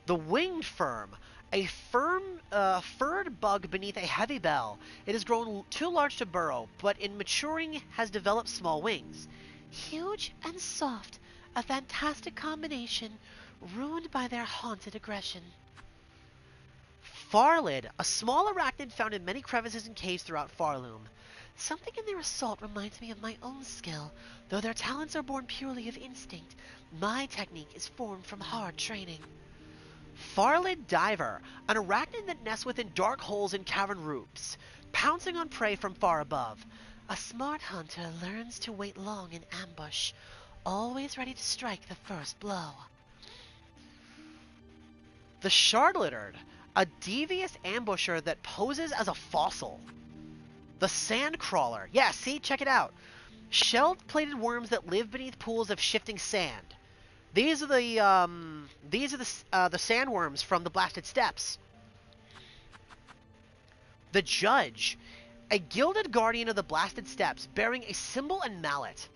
Speaker 1: The Winged Firm, a furred bug beneath a heavy bell. It has grown too large to burrow, but in maturing has developed small wings.
Speaker 2: Huge and soft, a fantastic combination, ruined by their haunted aggression.
Speaker 1: Farlid, a small arachnid found in many crevices and caves throughout Farloom.
Speaker 2: Something in their assault reminds me of my own skill. Though their talents are born purely of instinct, my technique is formed from hard training.
Speaker 1: Farlid Diver, an arachnid that nests within dark holes in cavern roofs, pouncing on prey from far above.
Speaker 2: A smart hunter learns to wait long in ambush, always ready to strike the first blow.
Speaker 1: The Shardlittered, a devious ambusher that poses as a fossil. The Sandcrawler, yeah, see, check it out. Shell-plated worms that live beneath pools of shifting sand. These are the sandworms from the Blasted Steppes. The Judge, a gilded guardian of the Blasted Steppes, bearing a symbol and mallet.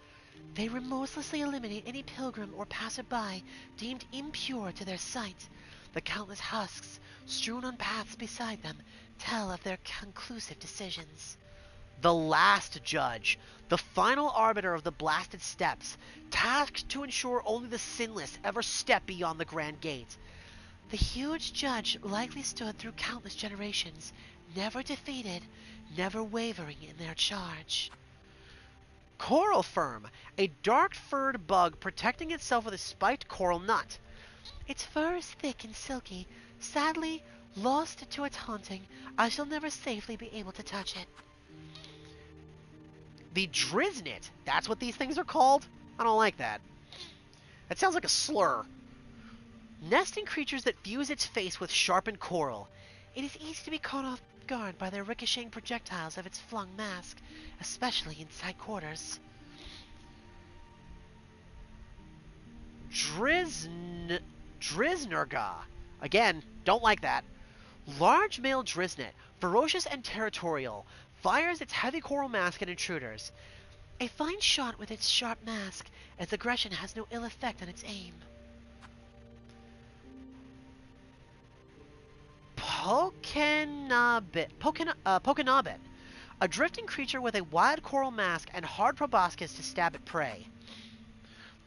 Speaker 2: They remorselessly eliminate any pilgrim or passerby deemed impure to their sight. The countless husks strewn on paths beside them tell of their conclusive decisions.
Speaker 1: The Last Judge, the final arbiter of the Blasted Steppes, tasked to ensure only the sinless ever step beyond the Grand Gate.
Speaker 2: The huge judge likely stood through countless generations, never defeated, never wavering in their charge.
Speaker 1: Coral Firm, a dark-furred bug protecting itself with a spiked coral nut.
Speaker 2: Its fur is thick and silky. Sadly, lost to its haunting, I shall never safely be able to touch it.
Speaker 1: The Driznit, that's what these things are called? I don't like that. That sounds like a slur. nesting creatures that fuse its face with sharpened coral.
Speaker 2: It is easy to be caught off guard by the ricocheting projectiles of its flung mask, especially in tight quarters.
Speaker 1: Driznerga. Again, don't like that. Large male Driznet, ferocious and territorial, fires its heavy coral mask at intruders.
Speaker 2: A fine shot with its sharp mask, its aggression has no ill effect on its aim.
Speaker 1: Pokenabit, a drifting creature with a wide coral mask and hard proboscis to stab at prey.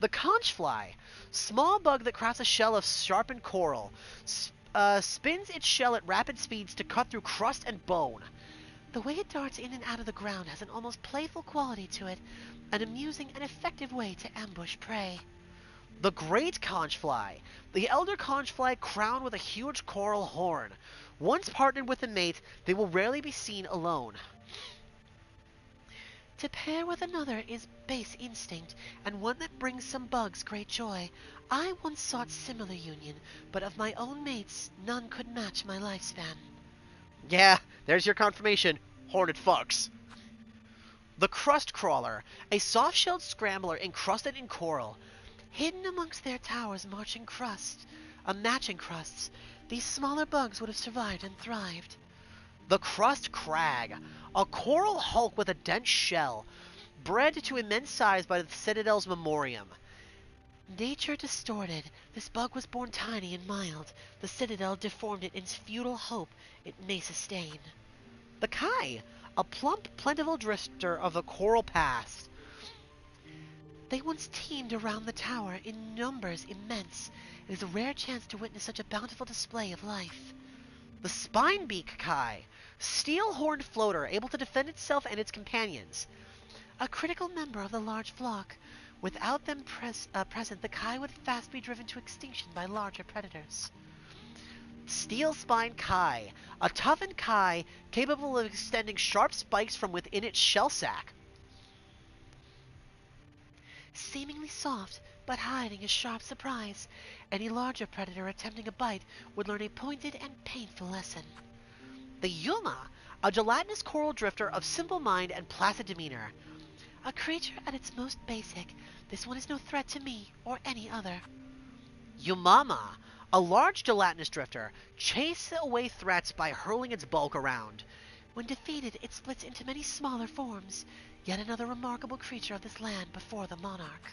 Speaker 1: The conchfly, small bug that crafts a shell of sharpened coral, spins its shell at rapid speeds to cut through crust and bone.
Speaker 2: The way it darts in and out of the ground has an almost playful quality to it, an amusing and effective way to ambush prey.
Speaker 1: The great conchfly, the elder conchfly crowned with a huge coral horn. Once partnered with a mate, they will rarely be seen alone.
Speaker 2: To pair with another is base instinct, and one that brings some bugs great joy. I once sought similar union, but of my own mates, none could match my lifespan.
Speaker 1: Yeah, there's your confirmation. Horned fucks. The crust crawler, a soft-shelled scrambler encrusted in coral.
Speaker 2: Hidden amongst their towers matching crusts, these smaller bugs would have survived and thrived.
Speaker 1: The crust crag, a coral hulk with a dense shell, bred to immense size by the Citadel's memoriam.
Speaker 2: Nature distorted, this bug was born tiny and mild. The Citadel deformed it in futile hope it may sustain.
Speaker 1: The kai, a plump, plentiful drifter of the coral past.
Speaker 2: They once teemed around the tower in numbers immense. It is a rare chance to witness such a bountiful display of life.
Speaker 1: The spinebeak kai, steel-horned floater able to defend itself and its companions.
Speaker 2: A critical member of the large flock. Without them present, the kai would fast be driven to extinction by larger predators.
Speaker 1: Steel spine kai, a toughened kai capable of extending sharp spikes from within its shell sac.
Speaker 2: Seemingly soft, but hiding a sharp surprise. Any larger predator attempting a bite would learn a pointed and painful lesson.
Speaker 1: The yuma, a gelatinous coral drifter of simple mind and placid demeanor.
Speaker 2: A creature at its most basic, this one is no threat to me or any other.
Speaker 1: Yumama, a large gelatinous drifter, chases away threats by hurling its bulk around.
Speaker 2: When defeated, it splits into many smaller forms. Yet another remarkable creature of this land before the monarch.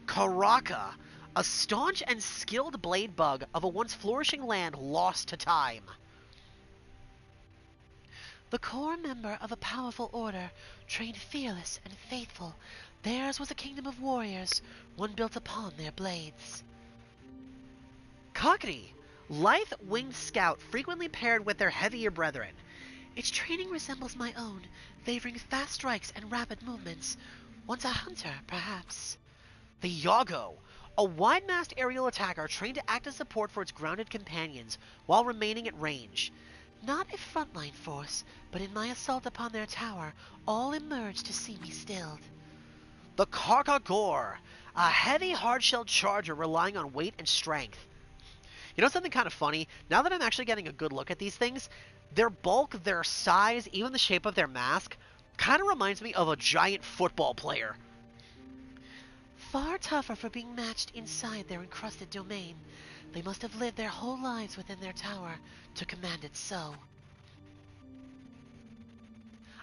Speaker 1: Karaka, a staunch and skilled blade bug of a once flourishing land lost to time.
Speaker 2: The core member of a powerful order, trained fearless and faithful. Theirs was a kingdom of warriors, one built upon their blades.
Speaker 1: Kakri, lithe winged scout frequently paired with their heavier brethren.
Speaker 2: Its training resembles my own, favoring fast strikes and rapid movements. Once a hunter, perhaps.
Speaker 1: The Yago, a wide-mast aerial attacker trained to act as support for its grounded companions while remaining at range.
Speaker 2: Not a frontline force, but in my assault upon their tower, all emerged to see me stilled.
Speaker 1: The Karkagor, a heavy, hard-shelled charger relying on weight and strength. You know something kind of funny? Now that I'm actually getting a good look at these things, their bulk, their size, even the shape of their mask, kind of reminds me of a giant football player.
Speaker 2: Far tougher for being matched inside their encrusted domain. They must have lived their whole lives within their tower to command it so.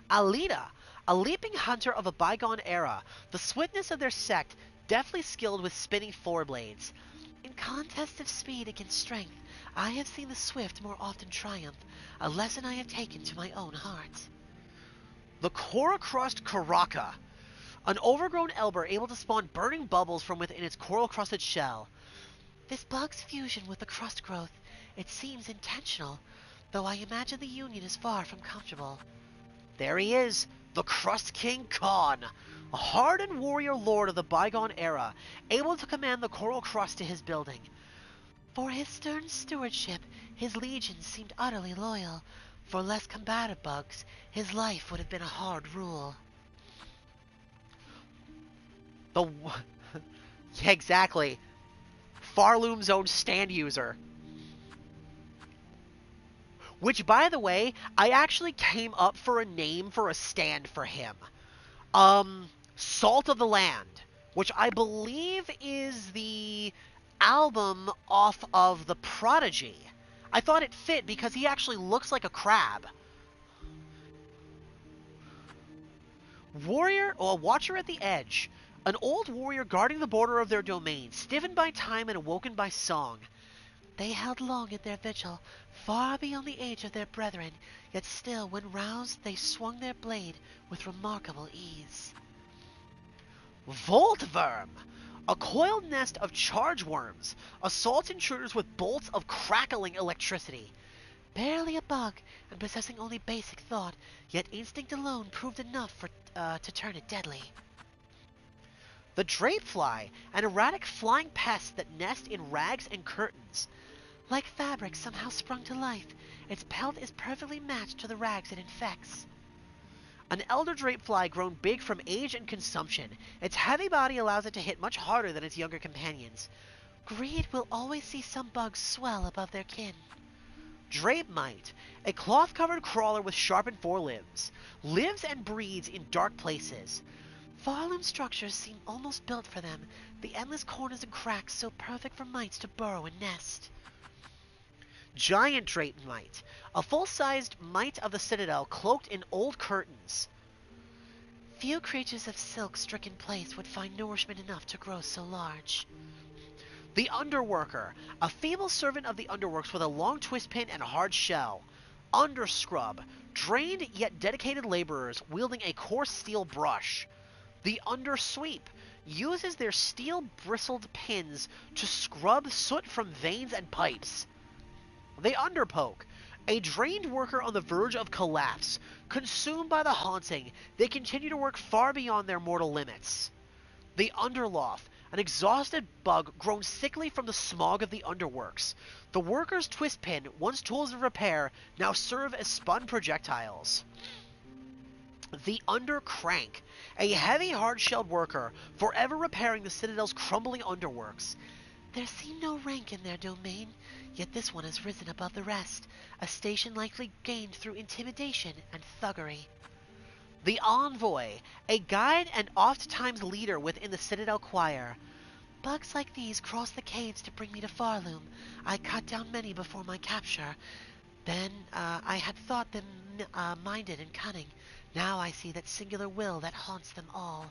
Speaker 1: Alita, a leaping hunter of a bygone era, the swiftness of their sect, deftly skilled with spinning foreblades.
Speaker 2: In contests of speed against strength, I have seen the swift more often triumph, a lesson I have taken to my own heart.
Speaker 1: The Coral-Crust Karaka, an overgrown elber able to spawn burning bubbles from within its coral-crusted shell.
Speaker 2: This bug's fusion with the crust growth, it seems intentional, though I imagine the union is far from comfortable.
Speaker 1: There he is, the Crust King Khan, a hardened warrior lord of the bygone era, able to command the coral crust to his building.
Speaker 2: For his stern stewardship, his legions seemed utterly loyal. For less combative bugs, his life would have been a hard rule.
Speaker 1: Yeah, exactly. Farloom's own stand user. Which, by the way, I actually came up for a name for a stand for him. Salt of the Land, which I believe is the album off of The Prodigy. I thought it fit because he actually looks like a crab. Watcher at the Edge. An old warrior guarding the border of their domain, stiffened by time and awoken by song. They held long at their vigil, far beyond the age of their brethren, yet still, when roused, they swung their blade with remarkable ease. Voltworm! A coiled nest of charge worms, assaults intruders with bolts of crackling electricity. Barely a bug, and possessing only basic thought, yet instinct alone proved enough to turn it deadly. The drapefly, an erratic flying pest that nests in rags and curtains. Like fabric somehow sprung to life, its pelt is perfectly matched to the rags it infects. An elder drapefly grown big from age and consumption. Its heavy body allows it to hit much harder than its younger companions. Greed will always see some bugs swell above their kin. Drape mite, a cloth-covered crawler with sharpened forelimbs, lives and breeds in dark places. Farloom structures seem almost built for them, the endless corners and cracks so perfect for mites to burrow and nest. Giant drape mite, a full-sized mite of the Citadel cloaked in old curtains. Few creatures of silk-stricken place would find nourishment enough to grow so large. The Underworker, a feeble servant of the Underworks with a long twist pin and a hard shell. Underscrub, trained yet dedicated laborers wielding a coarse steel brush. The Undersweep uses their steel-bristled pins to scrub soot from veins and pipes. The Underpoke, a drained worker on the verge of collapse. Consumed by the haunting, they continue to work far beyond their mortal limits. The Underloft, an exhausted bug grown sickly from the smog of the Underworks. The worker's twist pin, once tools of repair, now serve as spun projectiles. The Undercrank, a heavy, hard-shelled worker, forever repairing the Citadel's crumbling underworks. There seemed no rank in their domain, yet this one has risen above the rest, a station likely gained through intimidation and thuggery. The Envoy, a guide and oft-times leader within the Citadel Choir. Bugs like these cross the caves to bring me to Farloom. I cut down many before my capture. Then I had thought them minded and cunning. Now I see that singular will that haunts them all.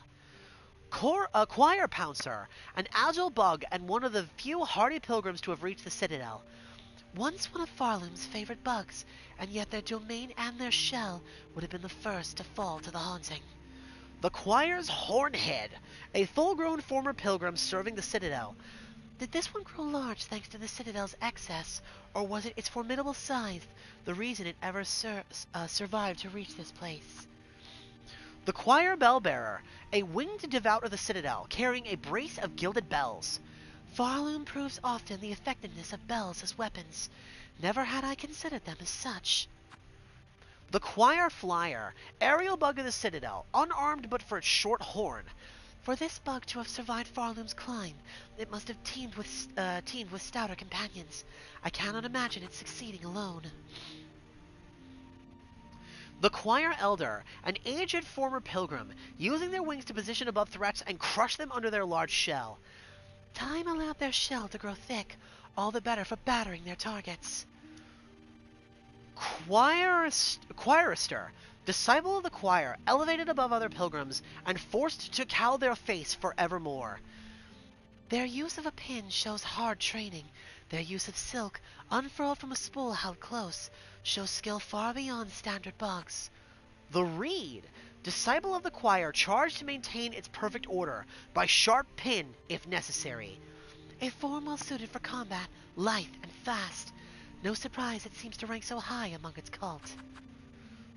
Speaker 1: Choir Pouncer, an agile bug and one of the few hardy pilgrims to have reached the Citadel. Once one of Farloom's favorite bugs, and yet their domain and their shell would have been the first to fall to the haunting. The Choir's Hornhead, a full-grown former pilgrim serving the Citadel. Did this one grow large thanks to the Citadel's excess, or was it its formidable size the reason it ever survived to reach this place? The Choir Bellbearer, a winged devout of the Citadel, carrying a brace of gilded bells. Farloom proves often the effectiveness of bells as weapons. Never had I considered them as such. The Choir Flyer, aerial bug of the Citadel, unarmed but for its short horn. For this bug to have survived Farloom's climb, it must have teamed with stouter companions. I cannot imagine it succeeding alone. The Choir Elder, an aged former pilgrim, using their wings to position above threats and crush them under their large shell. Time allowed their shell to grow thick, all the better for battering their targets. Choirister, disciple of the choir, elevated above other pilgrims, and forced to cowl their face forevermore. Their use of a pin shows hard training. Their use of silk, unfurled from a spool held close, shows skill far beyond standard bugs. The Reed, disciple of the choir, charged to maintain its perfect order, by sharp pin, if necessary. A form well suited for combat, lithe and fast. No surprise it seems to rank so high among its cult.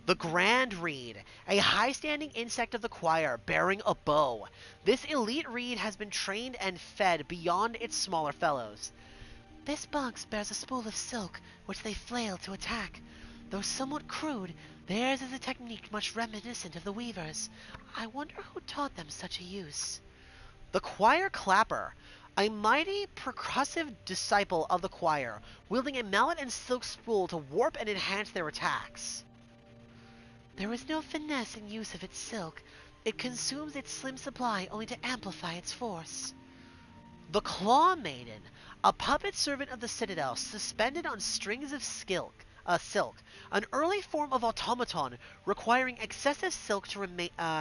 Speaker 1: The Grand Reed, a high-standing insect of the choir, bearing a bow. This elite reed has been trained and fed beyond its smaller fellows. This bug bears a spool of silk, which they flail to attack. Though somewhat crude, theirs is a technique much reminiscent of the weavers. I wonder who taught them such a use. The Choir Clapper, A mighty, percussive disciple of the choir, wielding a mallet and silk spool to warp and enhance their attacks.
Speaker 2: There is no finesse in use of its silk. It consumes its slim supply only to amplify its force.
Speaker 1: The Claw Maiden, a puppet servant of the Citadel, suspended on strings of silk, an early form of automaton requiring excessive silk to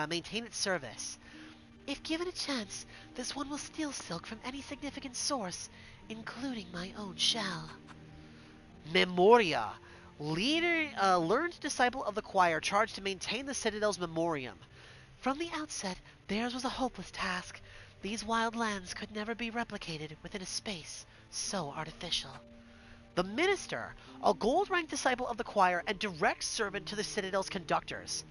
Speaker 1: maintain its service.
Speaker 2: If given a chance, this one will steal silk from any significant source, including my own shell.
Speaker 1: Memoria, learned disciple of the choir charged to maintain the Citadel's memoriam.
Speaker 2: From the outset, theirs was a hopeless task. These wild lands could never be replicated within a space so artificial.
Speaker 1: The Minister, a gold-ranked disciple of the choir and direct servant to the Citadel's conductors.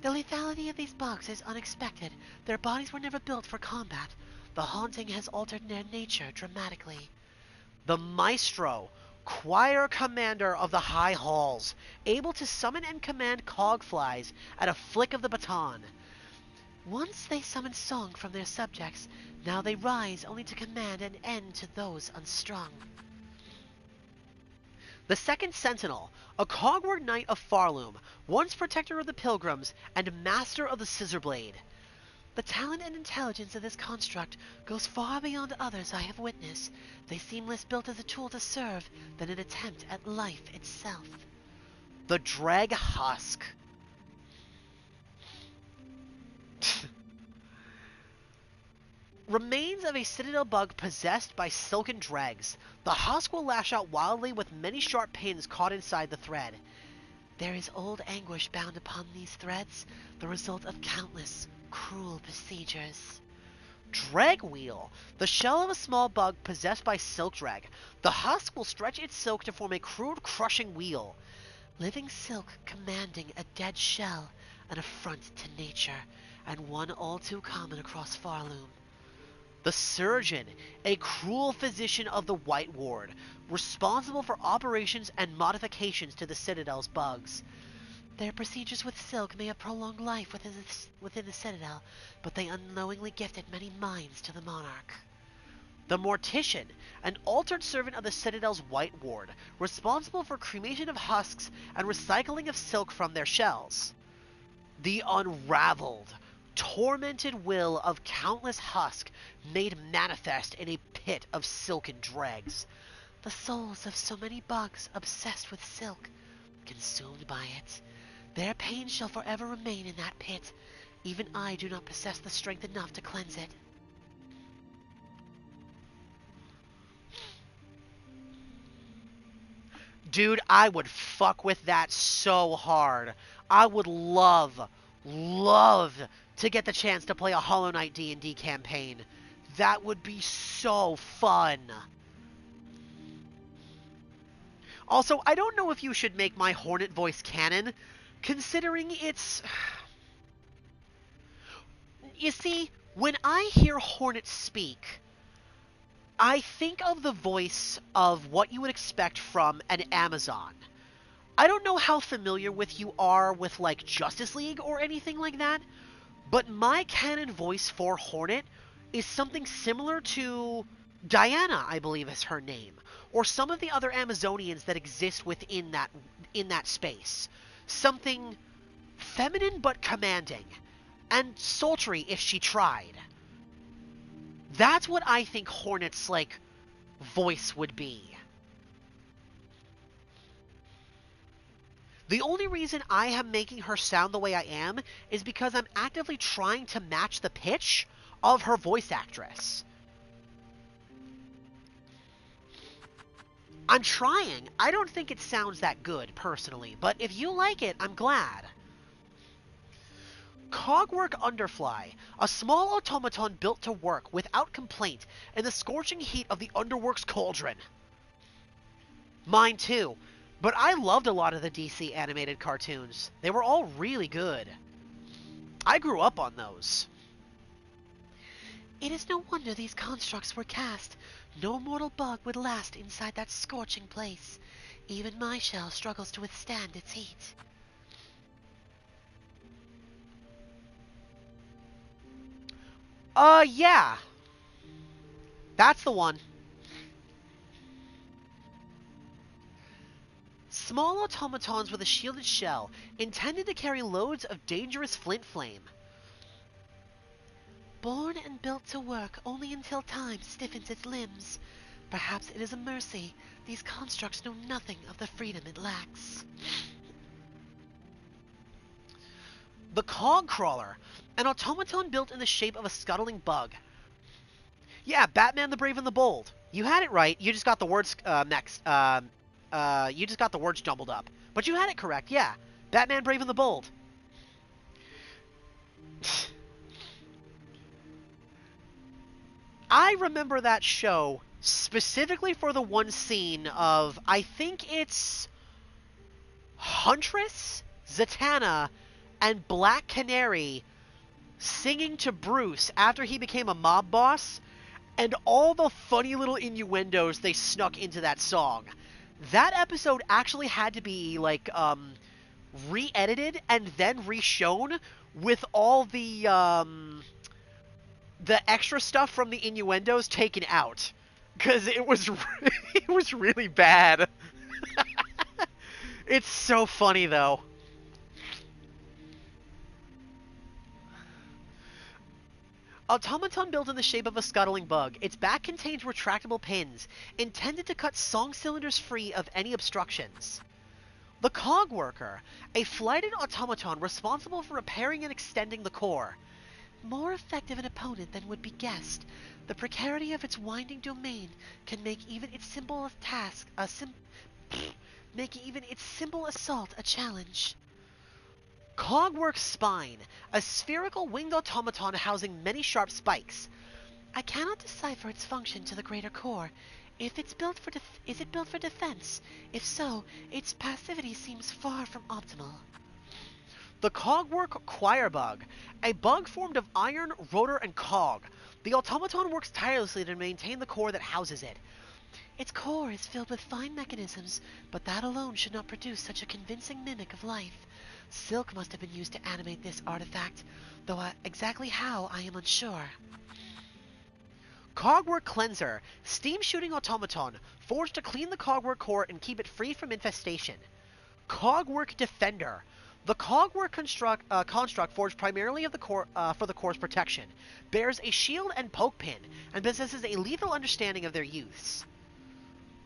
Speaker 2: The lethality of these bugs is unexpected. Their bodies were never built for combat. The haunting has altered their nature dramatically.
Speaker 1: The Maestro, choir commander of the High Halls, able to summon and command cogflies at a flick of the baton.
Speaker 2: Once they summoned song from their subjects, now they rise only to command an end to those unstrung.
Speaker 1: The Second Sentinel, a cogward knight of Farloom, once protector of the pilgrims and master of the scissor blade.
Speaker 2: The talent and intelligence of this construct goes far beyond others I have witnessed. They seem less built as a tool to serve than an attempt at life itself.
Speaker 1: The Dreg Husk. Remains of a Citadel bug possessed by silken dregs. The husk will lash out wildly with many sharp pins caught inside the thread.
Speaker 2: There is old anguish bound upon these threads, the result of countless, cruel besiegers.
Speaker 1: Dreg Wheel, the shell of a small bug possessed by silk dreg. The husk will stretch its silk to form a crude, crushing wheel.
Speaker 2: Living silk commanding a dead shell, an affront to nature, and one all too common across Farloom.
Speaker 1: The Surgeon, a cruel physician of the White Ward, responsible for operations and modifications to the Citadel's bugs.
Speaker 2: Their procedures with silk may have prolonged life within the Citadel, but they unknowingly gifted many minds to the monarch.
Speaker 1: The Mortician, an altered servant of the Citadel's White Ward, responsible for cremation of husks and recycling of silk from their shells. The Unraveled, tormented will of countless husk made manifest in a pit of silken dregs.
Speaker 2: The souls of so many bugs obsessed with silk, consumed by it. Their pain shall forever remain in that pit. Even I do not possess the strength enough to cleanse it.
Speaker 1: Dude, I would fuck with that so hard. I would love to get the chance to play a Hollow Knight D&D campaign. That would be so fun. Also, I don't know if you should make my Hornet voice canon, considering it's... You see, when I hear Hornet speak, I think of the voice of what you would expect from an Amazon. I don't know how familiar you are with, like, Justice League or anything like that, but my canon voice for Hornet is something similar to Diana, I believe is her name, or some of the other Amazonians that exist within that space. Something feminine but commanding, and sultry if she tried. That's what I think Hornet's, like, voice would be. The only reason I am making her sound the way I am is because I'm actively trying to match the pitch of her voice actress. I'm trying. I don't think it sounds that good, personally, but if you like it, I'm glad. Cogwork Underfly, a small automaton built to work without complaint in the scorching heat of the Underworks cauldron. Mine too, but I loved a lot of the DC animated cartoons. They were all really good. I grew up on those.
Speaker 2: It is no wonder these constructs were cast. No mortal bug would last inside that scorching place. Even my shell struggles to withstand its heat.
Speaker 1: Yeah. That's the one. Small automatons with a shielded shell, intended to carry loads of dangerous flint flame.
Speaker 2: Born and built to work only until time stiffens its limbs. Perhaps it is a mercy. These constructs know nothing of the freedom it lacks.
Speaker 1: The Cog Crawler, an automaton built in the shape of a scuttling bug. Yeah, Batman the Brave and the Bold. You had it right. You just got the words you just got the words jumbled up. But you had it correct, yeah. Batman Brave and the Bold. I remember that show specifically for the one scene of, I think it's Huntress, Zatanna, and Black Canary singing to Bruce after he became a mob boss, and all the funny little innuendos they snuck into that song. That episode actually had to be, like, re-edited and then re-shown with all the extra stuff from the innuendos taken out. Because it was, it was really bad. It's so funny, though. Automaton built in the shape of a scuttling bug. Its back contains retractable pins, intended to cut song cylinders free of any obstructions. The Cog Worker, a flighted automaton responsible for repairing and extending the core.
Speaker 2: More effective an opponent than would be guessed. The precarity of its winding domain can make even its simple assault a challenge.
Speaker 1: Cogwork Spine, a spherical winged automaton housing many sharp spikes.
Speaker 2: I cannot decipher its function to the greater core. If it's built for is it built for defense? If so, its passivity seems far from optimal.
Speaker 1: The Cogwork Choir Bug, a bug formed of iron, rotor, and cog. The automaton works tirelessly to maintain the core that houses it.
Speaker 2: Its core is filled with fine mechanisms, but that alone should not produce such a convincing mimic of life. Silk must have been used to animate this artifact, though exactly how I am unsure.
Speaker 1: Cogwork Cleanser, steam-shooting automaton, forged to clean the Cogwork core and keep it free from infestation. Cogwork Defender, the Cogwork construct forged primarily of the core, for the core's protection, bears a shield and poke pin, and possesses a lethal understanding of their use.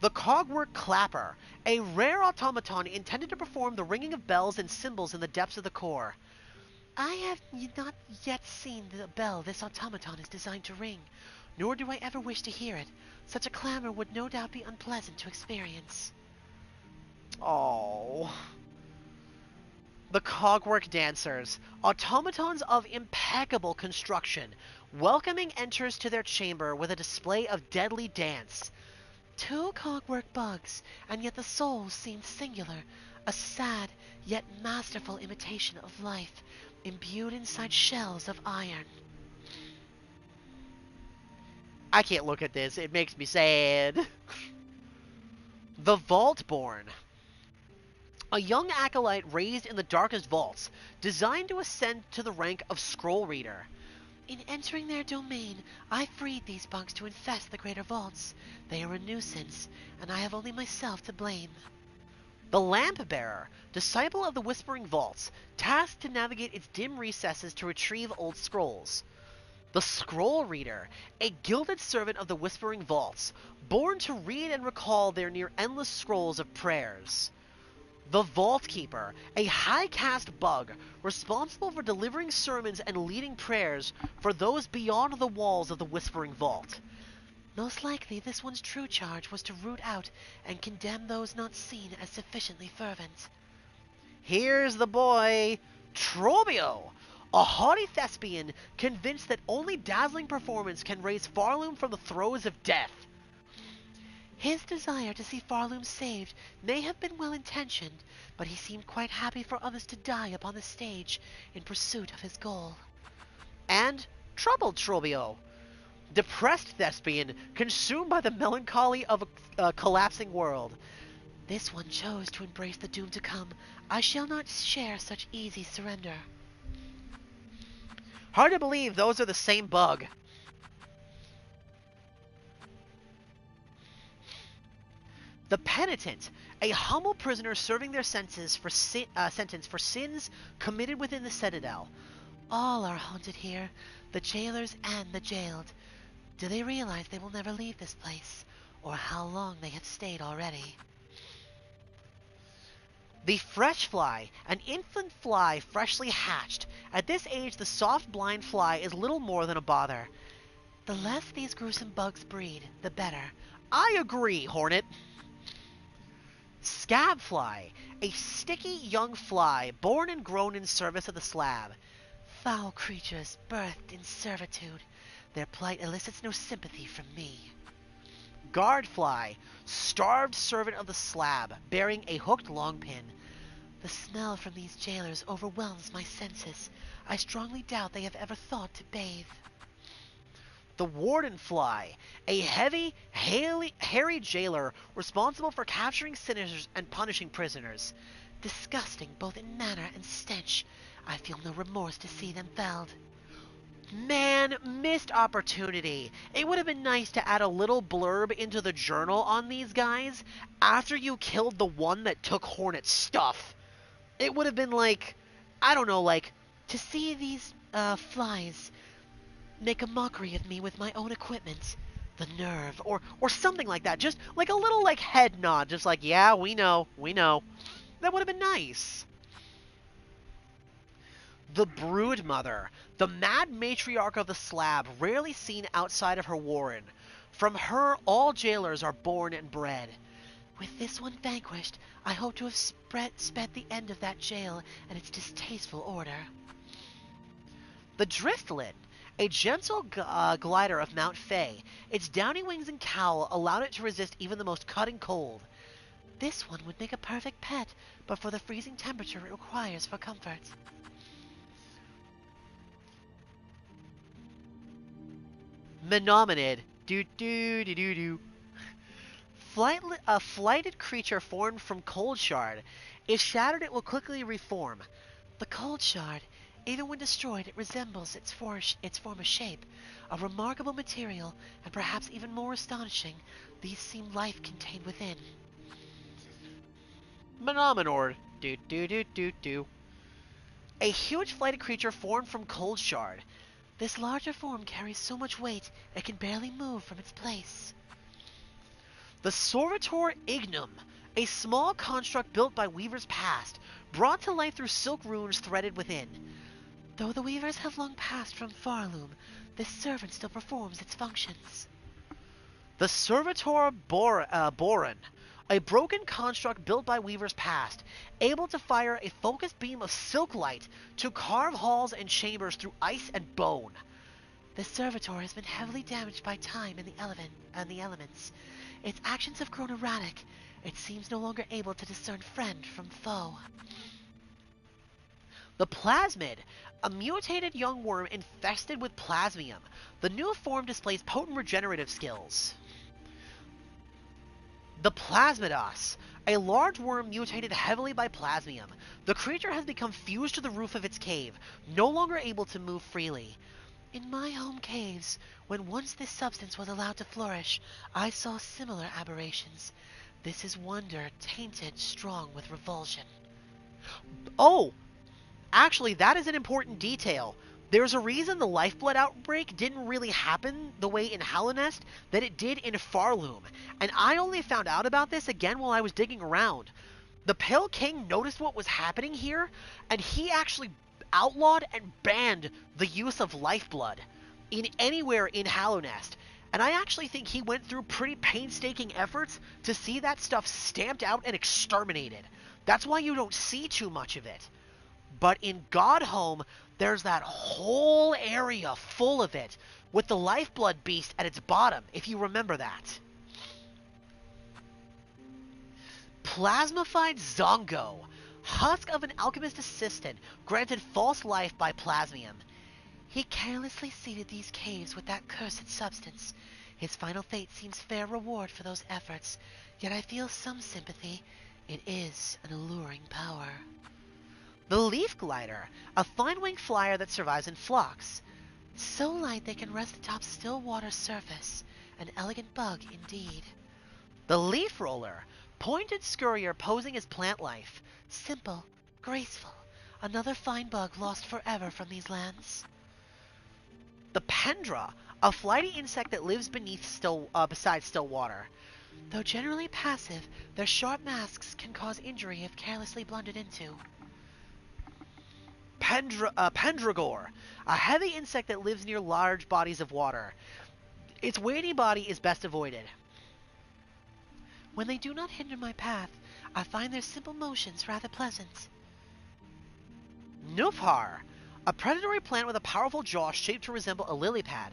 Speaker 1: The Cogwork Clapper, a rare automaton intended to perform the ringing of bells and cymbals in the depths of the core.
Speaker 2: I have not yet seen the bell this automaton is designed to ring, nor do I ever wish to hear it. Such a clamor would no doubt be unpleasant to experience.
Speaker 1: Oh. The Cogwork Dancers, automatons of impeccable construction, welcoming enters to their chamber with a display of deadly dance.
Speaker 2: 2 cogwork bugs, and yet the souls seem singular, a sad yet masterful imitation of life, imbued inside shells of iron.
Speaker 1: I can't look at this, it makes me sad. The Vaultborn, a young acolyte raised in the darkest vaults, designed to ascend to the rank of Scroll Reader.
Speaker 2: In entering their domain, I freed these bugs to infest the greater vaults. They are a nuisance, and I have only myself to blame.
Speaker 1: The Lamp Bearer, disciple of the Whispering Vaults, tasked to navigate its dim recesses to retrieve old scrolls. The Scroll Reader, a gilded servant of the Whispering Vaults, born to read and recall their near-endless scrolls of prayers. The Vault Keeper, a high-caste bug, responsible for delivering sermons and leading prayers for those beyond the walls of the Whispering Vault.
Speaker 2: Most likely this one's true charge was to root out and condemn those not seen as sufficiently fervent.
Speaker 1: Here's the boy, Trobio, a haughty thespian convinced that only dazzling performance can raise Farloom from the throes of death.
Speaker 2: His desire to see Farloom saved may have been well-intentioned, but he seemed quite happy for others to die upon the stage in pursuit of his goal.
Speaker 1: And troubled Trobio, depressed thespian consumed by the melancholy of a collapsing world.
Speaker 2: This one chose to embrace the doom to come. I shall not share such easy surrender.
Speaker 1: Hard to believe those are the same bug. The Penitent, a humble prisoner serving their sentence for sins committed within the Citadel.
Speaker 2: All are haunted here, the jailers and the jailed. Do they realize they will never leave this place, or how long they have stayed already?
Speaker 1: The Fresh Fly, an infant fly freshly hatched. At this age, the soft blind fly is little more than a bother.
Speaker 2: The less these gruesome bugs breed, the better.
Speaker 1: I agree, Hornet. Scab Fly, a sticky young fly born and grown in service of the slab.
Speaker 2: Foul creatures birthed in servitude. Their plight elicits no sympathy from me.
Speaker 1: Guard Fly, starved servant of the slab, bearing a hooked long pin.
Speaker 2: The smell from these jailers overwhelms my senses. I strongly doubt they have ever thought to bathe.
Speaker 1: The Warden Fly, a heavy, hairy jailer responsible for capturing sinners and punishing prisoners.
Speaker 2: Disgusting both in manner and stench. I feel no remorse to see them felled.
Speaker 1: Man, missed opportunity. It would have been nice to add a little blurb into the journal on these guys after you killed the one that took Hornet's stuff. It would have been like, I don't know, like,
Speaker 2: to see these, flies make a mockery of me with my own equipment.
Speaker 1: The nerve, or something like that. Just like a little, like, head nod. Just like, yeah, we know. That would have been nice. The Broodmother, the mad matriarch of the slab, rarely seen outside of her warren. From her, all jailers are born and bred.
Speaker 2: With this one vanquished, I hope to have sped the end of that jail and its distasteful order.
Speaker 1: The Driftlet, a gentle glider of Mount Fay. Its downy wings and cowl allowed it to resist even the most cutting cold.
Speaker 2: This one would make a perfect pet, but for the freezing temperature it requires for comfort.
Speaker 1: Menominid. Do. A flighted creature formed from cold shard. If shattered, it will quickly reform.
Speaker 2: The cold shard, even when destroyed, it resembles its former shape. A remarkable material, and perhaps even more astonishing, these seem life contained within.
Speaker 1: Menominor. Do. A huge flighted creature formed from cold shard.
Speaker 2: This larger form carries so much weight, it can barely move from its place.
Speaker 1: The Sorvator Ignum, a small construct built by weavers past, brought to life through silk runes threaded within.
Speaker 2: Though the weavers have long passed from Farloom, this servant still performs its functions.
Speaker 1: The Servitor Boron, a broken construct built by weavers past, able to fire a focused beam of silk light to carve halls and chambers through ice and bone.
Speaker 2: This servitor has been heavily damaged by time and the elements. Its actions have grown erratic. It seems no longer able to discern friend from foe.
Speaker 1: The Plasmid, a mutated young worm infested with plasmium. The new form displays potent regenerative skills. The Plasmidos, a large worm mutated heavily by plasmium. The creature has become fused to the roof of its cave, no longer able to move freely.
Speaker 2: In my home caves, when once this substance was allowed to flourish, I saw similar aberrations. This is wonder tainted strong with revulsion.
Speaker 1: Oh! Actually, that is an important detail. There's a reason the lifeblood outbreak didn't really happen the way in Hallownest that it did in Farloom, and I only found out about this again while I was digging around. The Pale King noticed what was happening here, and he actually outlawed and banned the use of lifeblood in anywhere in Hallownest, and I actually think he went through pretty painstaking efforts to see that stuff stamped out and exterminated. That's why you don't see too much of it. But in Godhome, there's that whole area full of it, with the lifeblood beast at its bottom, if you remember that. Plasmified Zongo, husk of an alchemist assistant, granted false life by plasmium.
Speaker 2: He carelessly seeded these caves with that cursed substance. His final fate seems fair reward for those efforts, yet I feel some sympathy. It is an alluring power.
Speaker 1: The Leaf Glider, a fine-winged flyer that survives in flocks.
Speaker 2: So light they can rest atop still water surface. An elegant bug indeed.
Speaker 1: The Leaf Roller, Pointed Scurrier posing as plant life.
Speaker 2: Simple, graceful, another fine bug lost forever from these lands.
Speaker 1: The Pendra, a flighty insect that lives beside still water.
Speaker 2: Though generally passive, their sharp masks can cause injury if carelessly blundered into.
Speaker 1: Pendragore, a heavy insect that lives near large bodies of water. Its weighty body is best avoided.
Speaker 2: When they do not hinder my path, I find their simple motions rather pleasant.
Speaker 1: Nufar, a predatory plant with a powerful jaw shaped to resemble a lily pad.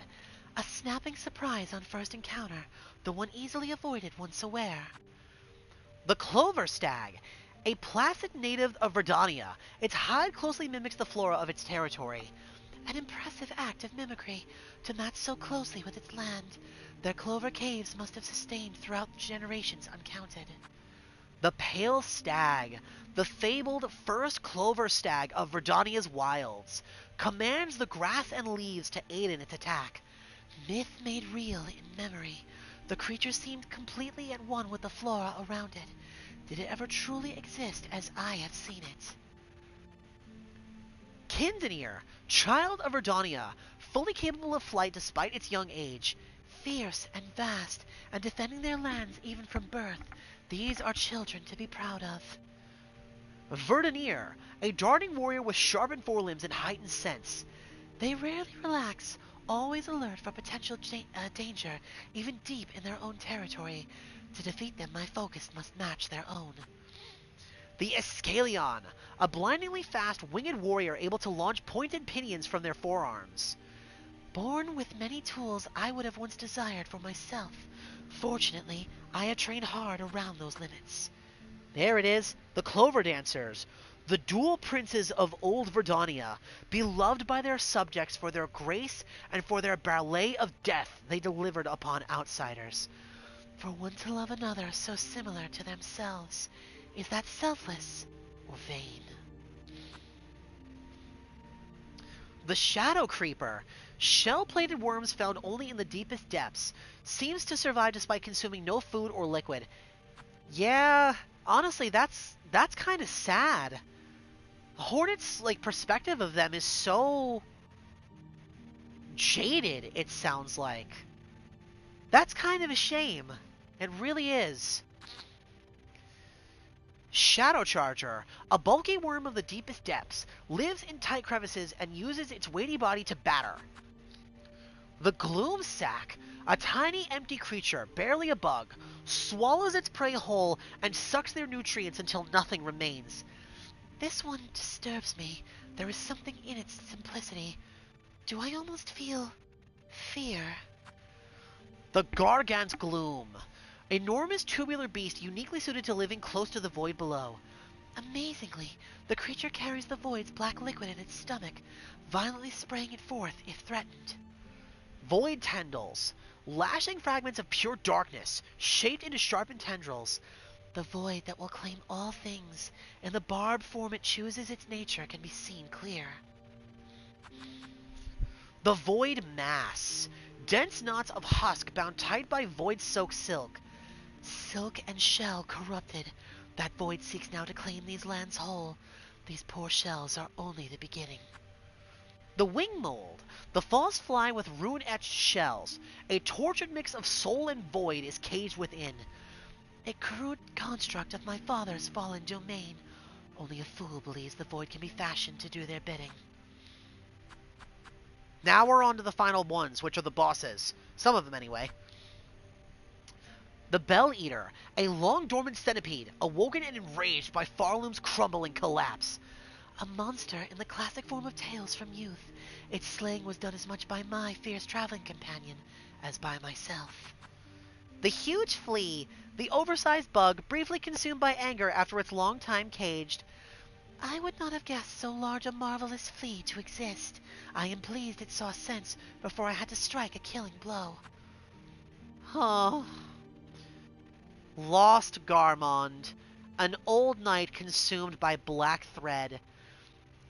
Speaker 2: A snapping surprise on first encounter, though one easily avoided once aware.
Speaker 1: The Clover Stag, a placid native of Verdania. Its hide closely mimics the flora of its territory.
Speaker 2: An impressive act of mimicry to match so closely with its land. Their clover caves must have sustained throughout generations uncounted.
Speaker 1: The Pale Stag, the fabled first clover stag of Verdania's wilds, commands the grass and leaves to aid in its attack.
Speaker 2: Myth made real in memory. The creature seemed completely at one with the flora around it. Did it ever truly exist as I have seen it?
Speaker 1: Kindanir, child of Verdania, fully capable of flight despite its young age.
Speaker 2: Fierce and vast, and defending their lands even from birth, these are children to be proud of.
Speaker 1: Verdanier, a darting warrior with sharpened forelimbs and heightened sense.
Speaker 2: They rarely relax, always alert for potential danger, even deep in their own territory. To defeat them, my focus must match their own.
Speaker 1: The Escalion, a blindingly fast winged warrior able to launch pointed pinions from their forearms.
Speaker 2: Born with many tools I would have once desired for myself. Fortunately, I had trained hard around those limits.
Speaker 1: There it is, the Clover Dancers, the dual princes of old Verdania, beloved by their subjects for their grace and for their ballet of death they delivered upon outsiders.
Speaker 2: For one to love another so similar to themselves, is that selfless or vain?
Speaker 1: The Shadow Creeper, shell-plated worms found only in the deepest depths, seems to survive despite consuming no food or liquid. Yeah, honestly, that's kind of sad. Hornet's perspective of them is so jaded, it sounds like. That's kind of a shame. It really is. Shadow Charger, a bulky worm of the deepest depths, lives in tight crevices and uses its weighty body to batter. The Gloom Sack, a tiny empty creature, barely a bug, swallows its prey whole and sucks their nutrients until nothing remains.
Speaker 2: This one disturbs me. There is something in its simplicity. Do I almost feel fear?
Speaker 1: The Gargant Gloom, enormous tubular beast uniquely suited to living close to the void below.
Speaker 2: Amazingly, the creature carries the void's black liquid in its stomach, violently spraying it forth if threatened.
Speaker 1: Void Tendrils, lashing fragments of pure darkness, shaped into sharpened tendrils.
Speaker 2: The void that will claim all things, and the barbed form it chooses its nature can be seen clear.
Speaker 1: The Void Mass, dense knots of husk bound tight by void-soaked silk.
Speaker 2: Silk and shell corrupted. That void seeks now to claim these lands whole. These poor shells are only the beginning.
Speaker 1: The Wing Mold, the false fly with rune-etched shells. A tortured mix of soul and void is caged within.
Speaker 2: A crude construct of my father's fallen domain. Only a fool believes the void can be fashioned to do their bidding.
Speaker 1: Now we're on to the final ones, which are the bosses. Some of them, anyway. The Bell Eater, a long-dormant centipede, awoken and enraged by Farloom's crumble and collapse.
Speaker 2: A monster in the classic form of tales from youth. Its slaying was done as much by my fierce traveling companion as by myself.
Speaker 1: The Huge Flea, the oversized bug briefly consumed by anger after its long time caged.
Speaker 2: I would not have guessed so large a marvelous flea to exist. I am pleased it saw sense before I had to strike a killing blow.
Speaker 1: Oh. Lost Garmond, an old knight consumed by black thread.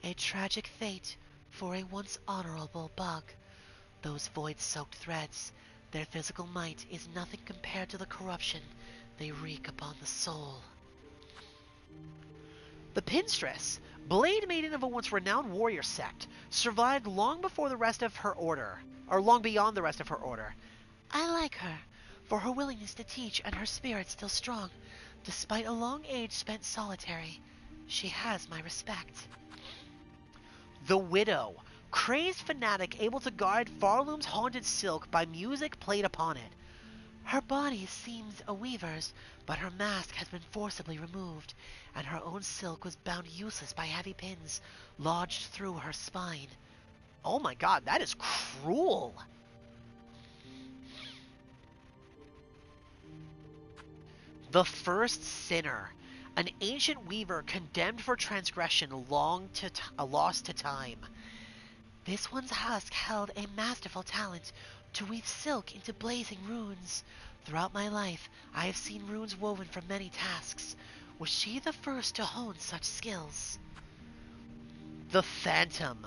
Speaker 2: A tragic fate for a once honorable bug. Those void-soaked threads, their physical might is nothing compared to the corruption they wreak upon the soul.
Speaker 1: The Pinstress, Blade Maiden of a once renowned warrior sect, survived long before the rest of her order, or long beyond the rest of her order.
Speaker 2: I like her, for her willingness to teach and her spirit still strong, despite a long age spent solitary. She has my respect.
Speaker 1: The Widow, crazed fanatic able to guard Farloom's haunted silk by music played upon it.
Speaker 2: Her body seems a weaver's, but her mask has been forcibly removed, and her own silk was bound useless by heavy pins lodged through her spine.
Speaker 1: Oh my god, that is cruel! The First Sinner, an ancient weaver condemned for transgression lost to time.
Speaker 2: This one's husk held a masterful talent to weave silk into blazing runes. Throughout my life, I have seen runes woven for many tasks. Was she the first to hone such skills?
Speaker 1: The Phantom,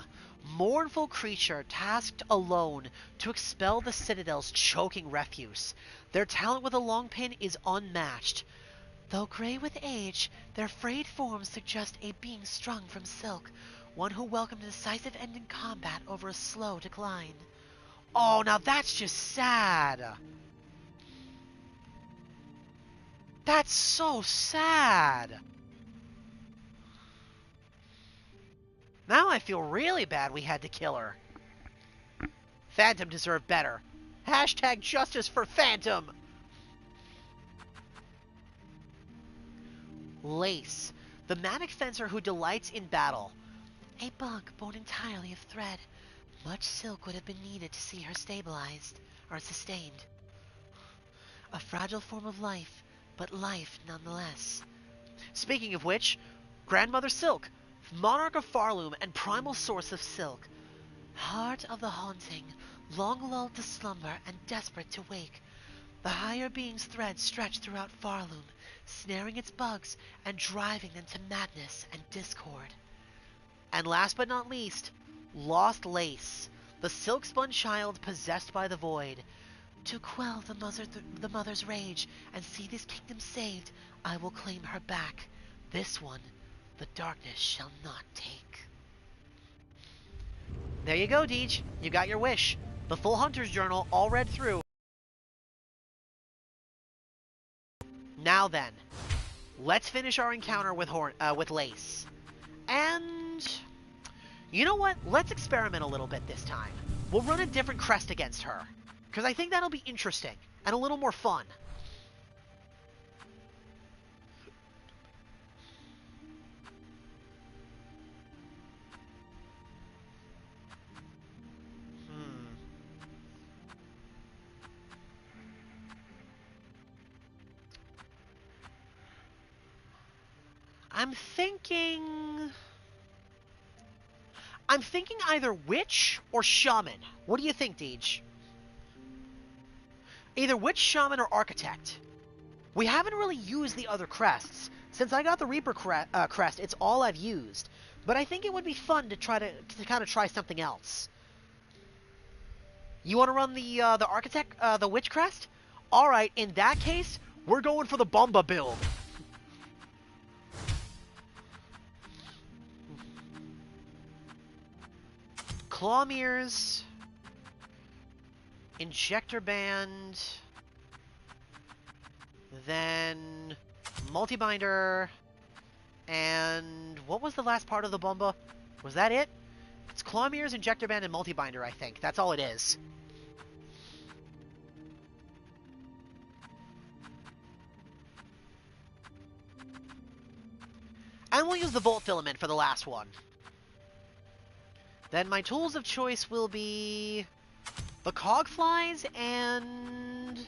Speaker 1: mournful creature tasked alone to expel the Citadel's choking refuse. Their talent with a long pin is unmatched.
Speaker 2: Though gray with age, their frayed forms suggest a being strung from silk, one who welcomed a decisive end in combat over a slow decline.
Speaker 1: Oh, now that's just sad. That's so sad. Now I feel really bad we had to kill her. Phantom deserved better. Hashtag justice for Phantom. Lace, the manic fencer who delights in battle.
Speaker 2: A bug born entirely of thread. Much silk would have been needed to see her stabilized, or sustained. A fragile form of life, but life nonetheless.
Speaker 1: Speaking of which, Grandmother Silk, monarch of Farloom and primal source of silk.
Speaker 2: Heart of the haunting, long lulled to slumber and desperate to wake. The higher being's threads stretch throughout Farloom, snaring its bugs and driving them to madness and discord.
Speaker 1: And last but not least, Lost Lace, the silk-spun child possessed by the void.
Speaker 2: To quell the mother's rage and see this kingdom saved, I will claim her back. This one, the darkness shall not take.
Speaker 1: There you go, Deej. You got your wish. The full Hunter's Journal all read through. Now then, let's finish our encounter with Lace. And you know what? Let's experiment a little bit this time. We'll run a different crest against her, because I think that'll be interesting and a little more fun. I'm thinking either witch or shaman. What do you think, Deej? Either witch, shaman, or architect. We haven't really used the other crests. Since I got the Reaper crest, it's all I've used. But I think it would be fun to kind of try something else. You want to run the architect, the witch crest? All right, in that case, we're going for the Bomba build. Clawmeres, Injector Band, then Multibinder, and what was the last part of the Bomba? Was that it? It's Clawmeres, Injector Band, and Multibinder, I think. That's all it is. And we'll use the Volt Filament for the last one. Then my tools of choice will be the Cogflies and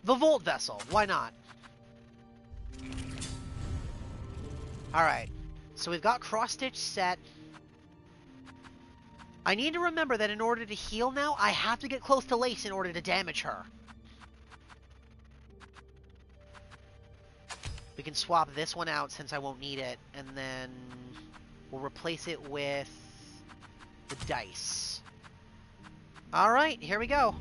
Speaker 1: the Volt Vessel. Why not? Alright. So we've got cross-stitch set. I need to remember that in order to heal now, I have to get close to Lace in order to damage her. We can swap this one out since I won't need it, and then we'll replace it with the dice. Alright, here we go.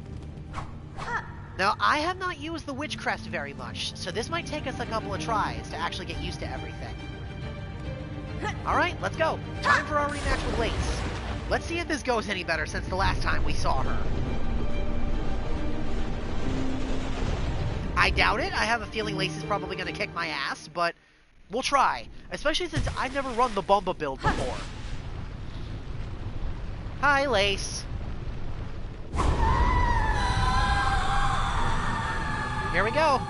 Speaker 1: Now, I have not used the Witch Crest very much, so this might take us a couple of tries to actually get used to everything. Alright, let's go. Time for our rematch with Lace. Let's see if this goes any better since the last time we saw her. I doubt it. I have a feeling Lace is probably going to kick my ass, but we'll try. Especially since I've never run the Bumba build before. Hi, Lace. Here we go.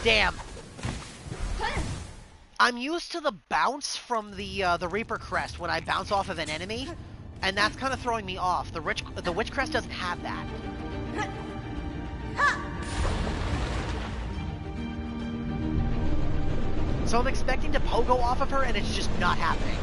Speaker 1: Damn. I'm used to the bounce from the Reaper Crest when I bounce off of an enemy, and that's kind of throwing me off. The Witch Crest doesn't have that. So I'm expecting to pogo off of her, and it's just not happening.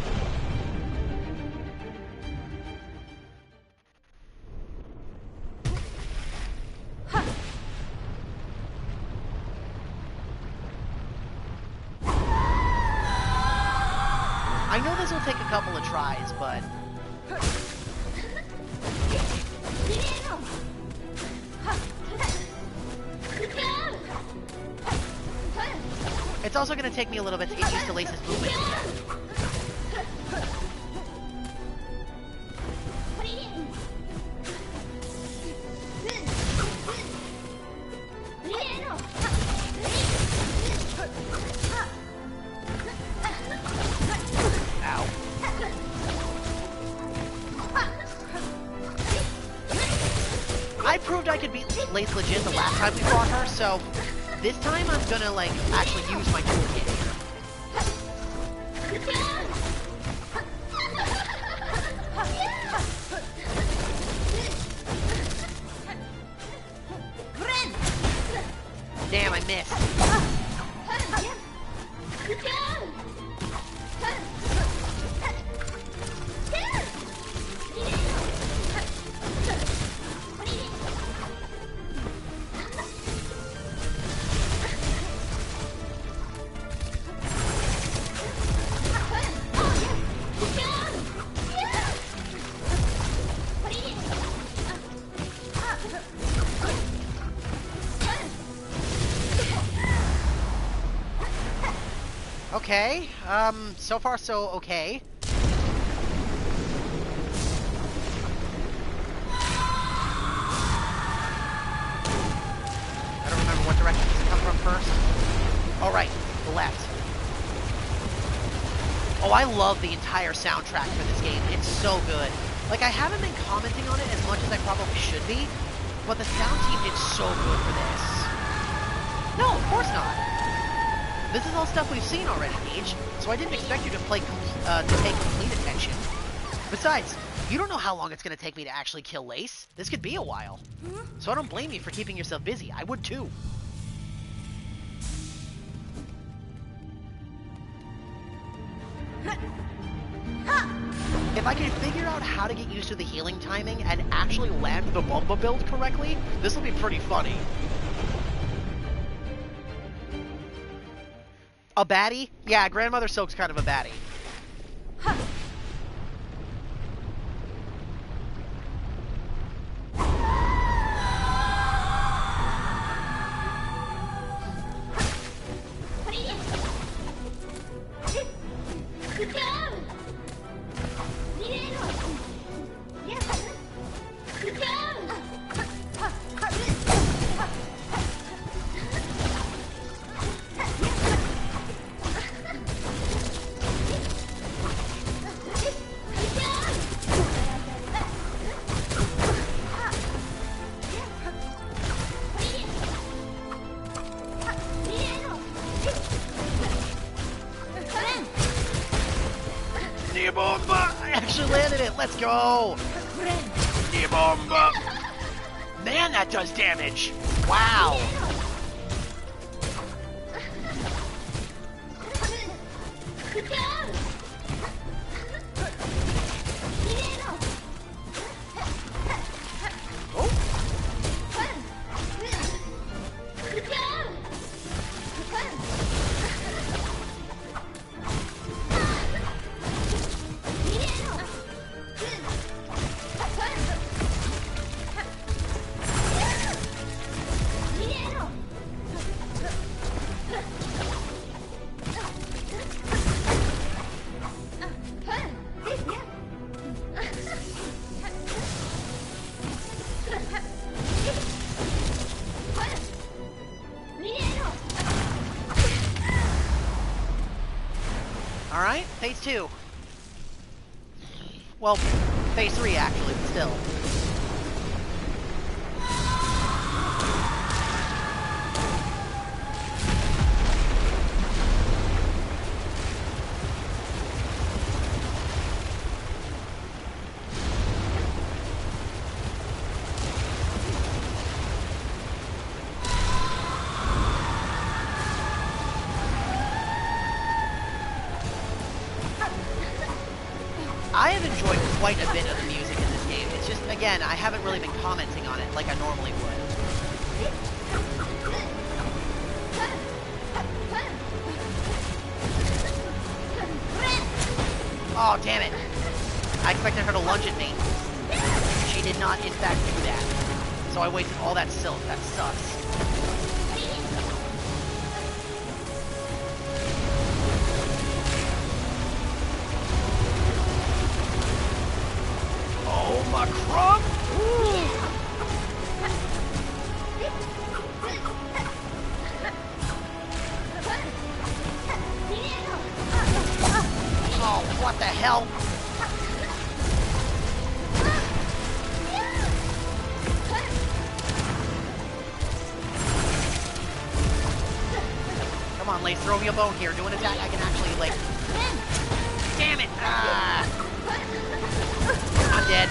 Speaker 1: I know this will take a couple of tries, but... it's also going to take me a little bit to get used to Lace's movement again. I proved I could beat Lace legit the last time we fought her, so this time I'm gonna, like, actually use my toolkit here. Damn, I missed. Okay, so far so okay. I don't remember what direction does it come from first. Oh, right, the left. Oh, I love the entire soundtrack for this game. It's so good. Like, I haven't been commenting on it as much as I probably should be, but the sound team did so good for this. No, of course not. This is all stuff we've seen already, Gage, so I didn't expect you to pay complete attention. Besides, you don't know how long it's going to take me to actually kill Lace. This could be a while. So I don't blame you for keeping yourself busy. I would too. If I can figure out how to get used to the healing timing and actually land the Bumba build correctly, this will be pretty funny. A baddie? Yeah, Grandmother Silk's kind of a baddie. Let's go! Man, that does damage! Wow! Alright, phase 2. Well, phase 3 actually, but still. I have enjoyed quite a bit of the music in this game. It's just, again, I haven't really been commenting on it like I normally would. Oh, damn it. I expected her to lunge at me. She did not, in fact, do that. So I wasted all that silk. That sucks. Oh, my crumb! Oh, what the hell? Come on, Lace, throw me a bone here. Do an attack I can actually, like... Damn it! I'm dead.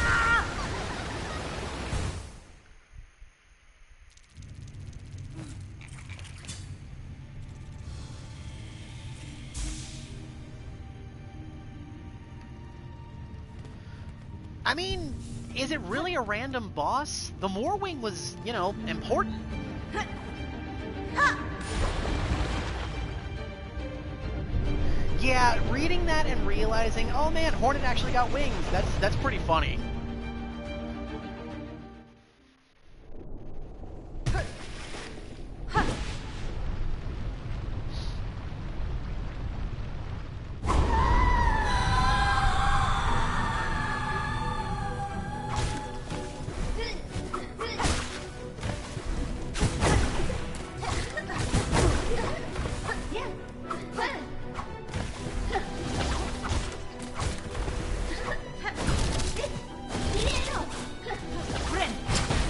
Speaker 1: I mean, is it really a random boss? The Moorwing was, you know, important. Yeah, reading that and realizing, oh man, Hornet actually got wings. That's pretty funny.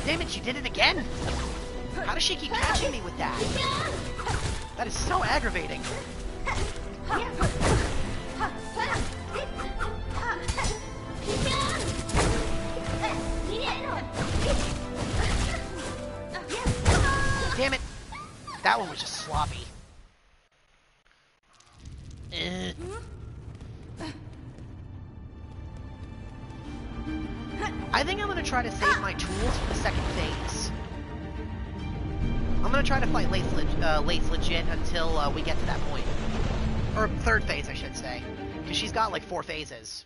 Speaker 1: Damn it, she did it again! How does she keep catching me with that? That is so aggravating. Damn it! That one was just sloppy. I think I'm going to try to save my tools for the second phase. I'm going to try to fight Lace legit until we get to that point. Or third phase, I should say. Because she's got like 4 phases.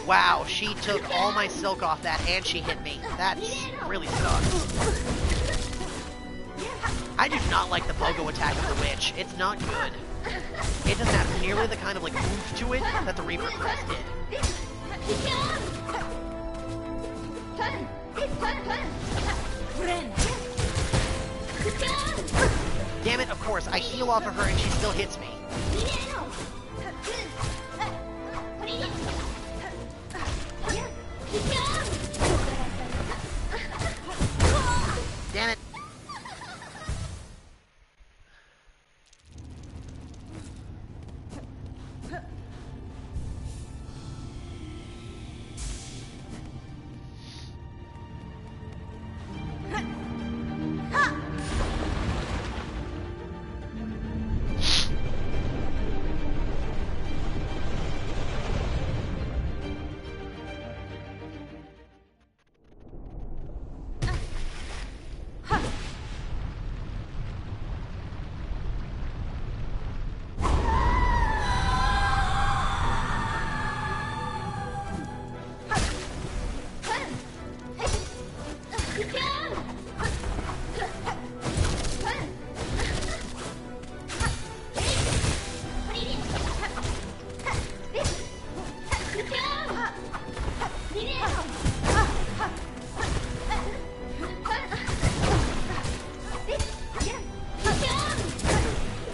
Speaker 1: Wow, she took all my silk off that and she hit me. That really sucks. I do not like the pogo attack of the witch. It's not good. It doesn't have nearly the kind of like oomph to it that the Reaper Crest did. Damn it, of course. I heal off of her and she still hits me. Damn it.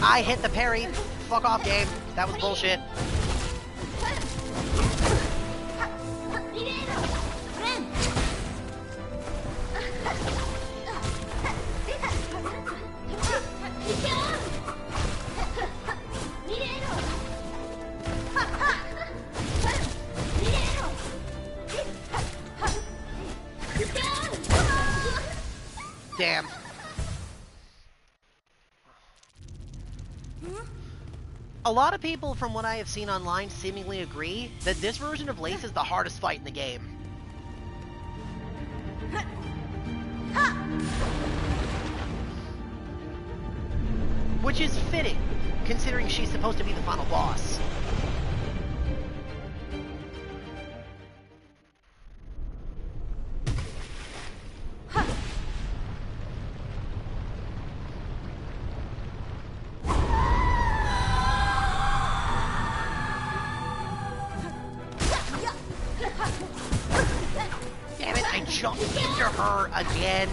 Speaker 1: I hit the parry. Fuck off, game. That was bullshit. Damn. A lot of people, from what I have seen online, seemingly agree that this version of Lace is the hardest fight in the game. Which is fitting, considering she's supposed to be the final boss. Damn it, I jumped into her again.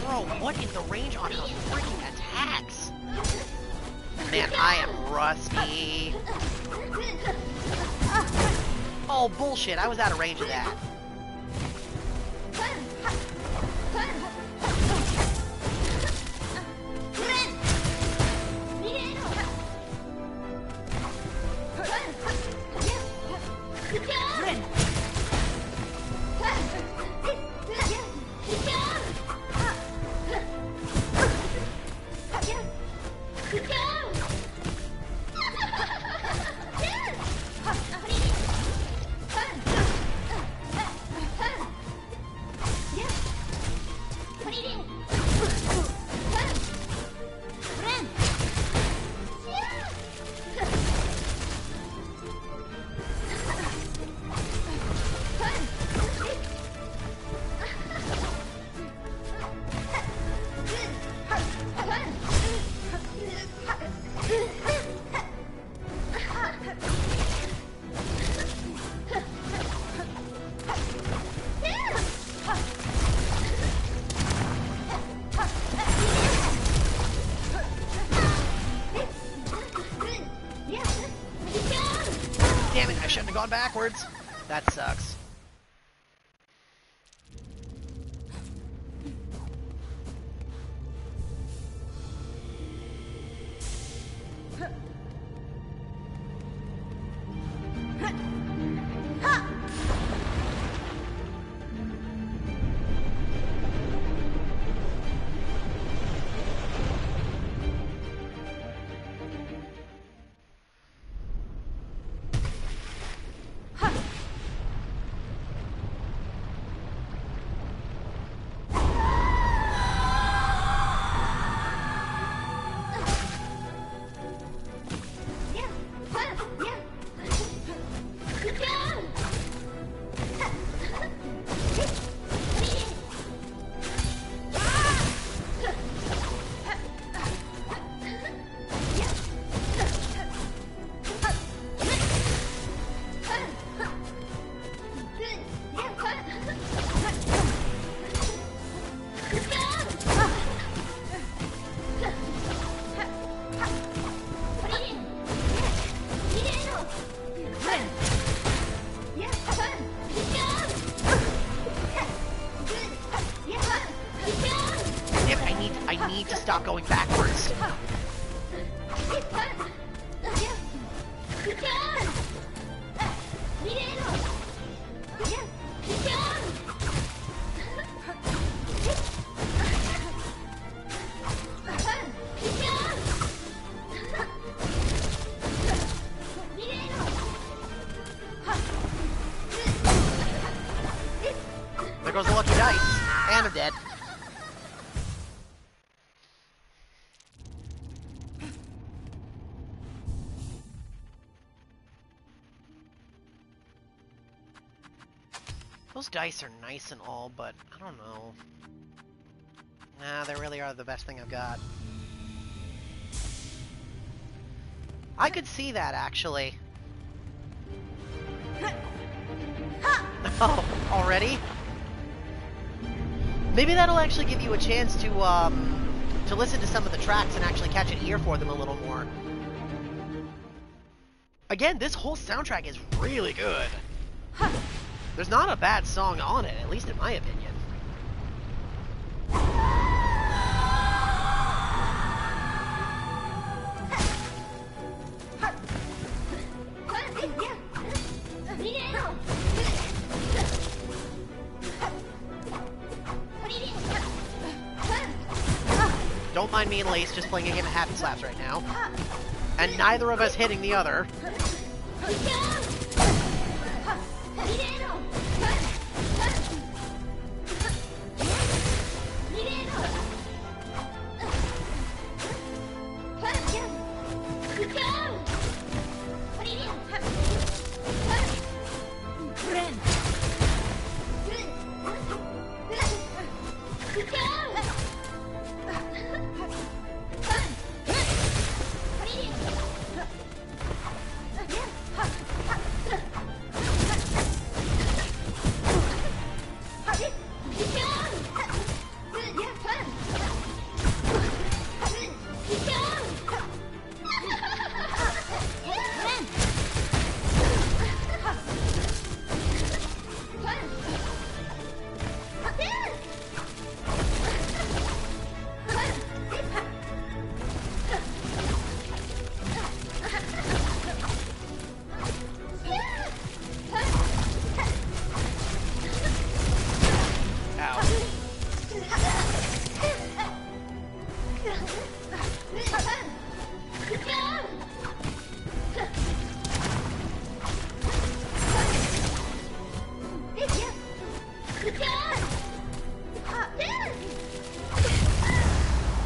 Speaker 1: Bro, what is the range on her freaking attacks? Man, I am rusty. Oh, bullshit, I was out of range of that. Damn it, I shouldn't have gone backwards. That sucks. I need to stop going backwards. There goes the lucky dice, and I'm dead. Those dice are nice and all, but I don't know. Nah, they really are the best thing I've got. I could see that, actually. Oh, already? Maybe that'll actually give you a chance to listen to some of the tracks and actually catch an ear for them a little more. Again, this whole soundtrack is really good. There's not a bad song on it, at least in my opinion. Don't mind me and Lace just playing a game of Happy Slaps right now. And neither of us hitting the other.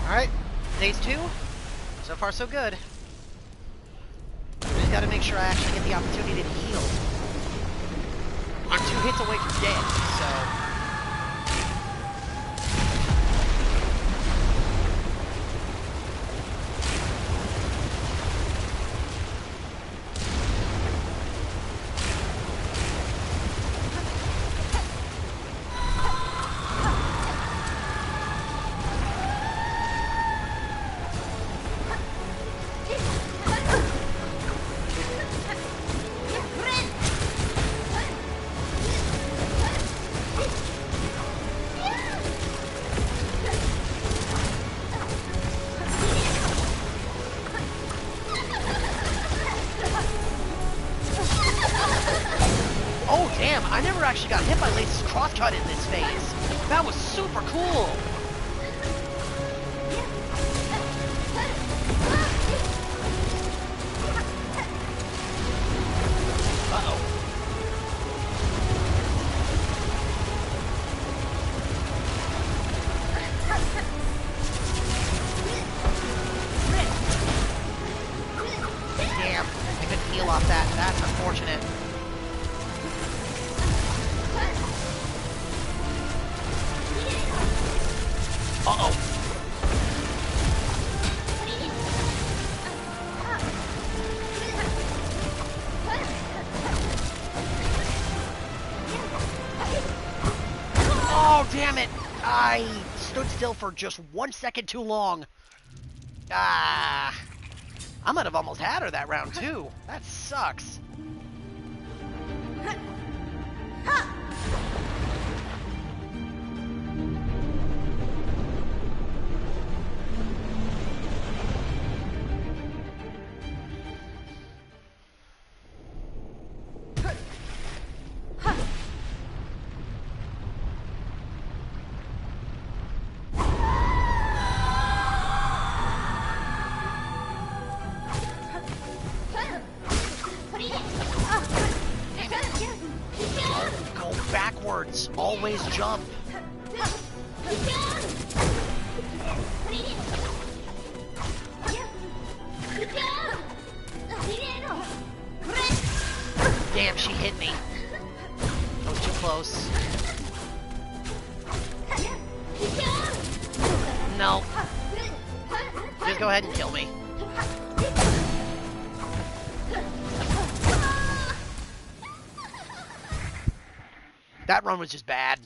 Speaker 1: Alright, stage 2. So far so good. Just gotta make sure I actually get the opportunity to heal. I'm 2 hits away from dead, so... I never actually got hit by Lace's crosscut in this phase. That was super cool. Uh-oh. Damn, I couldn't heal off that. That's unfortunate. Uh-oh. Oh, damn it! I stood still for just 1 second too long. Ah. I might have almost had her that round, too. That sucks. sideways jump. Damn, she hit me. That was too close. No. Just go ahead and kill me. That run was just bad.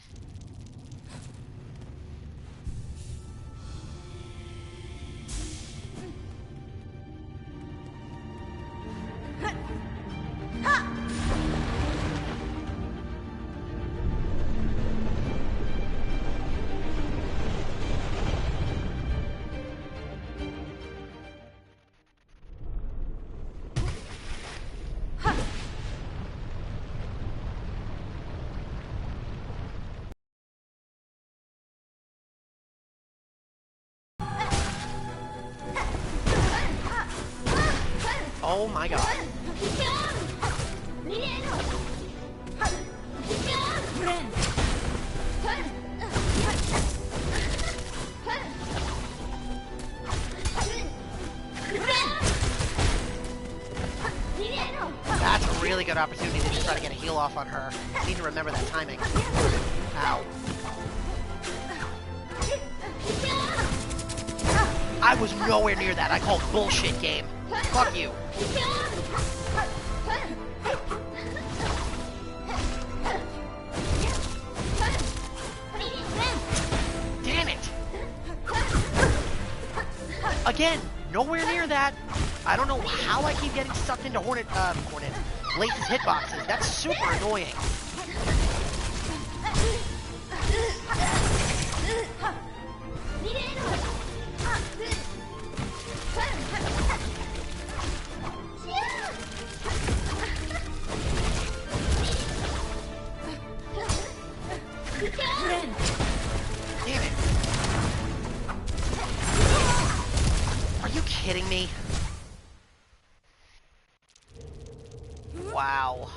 Speaker 1: Oh my god. That's a really good opportunity to just try to get a heal off on her. I need to remember that timing. Ow. I was nowhere near that. I called bullshit, game. Fuck you. Damn it. Again, nowhere near that. I don't know how I keep getting sucked into Lace's hitboxes. That's super annoying. Damn it. Are you kidding me? Wow.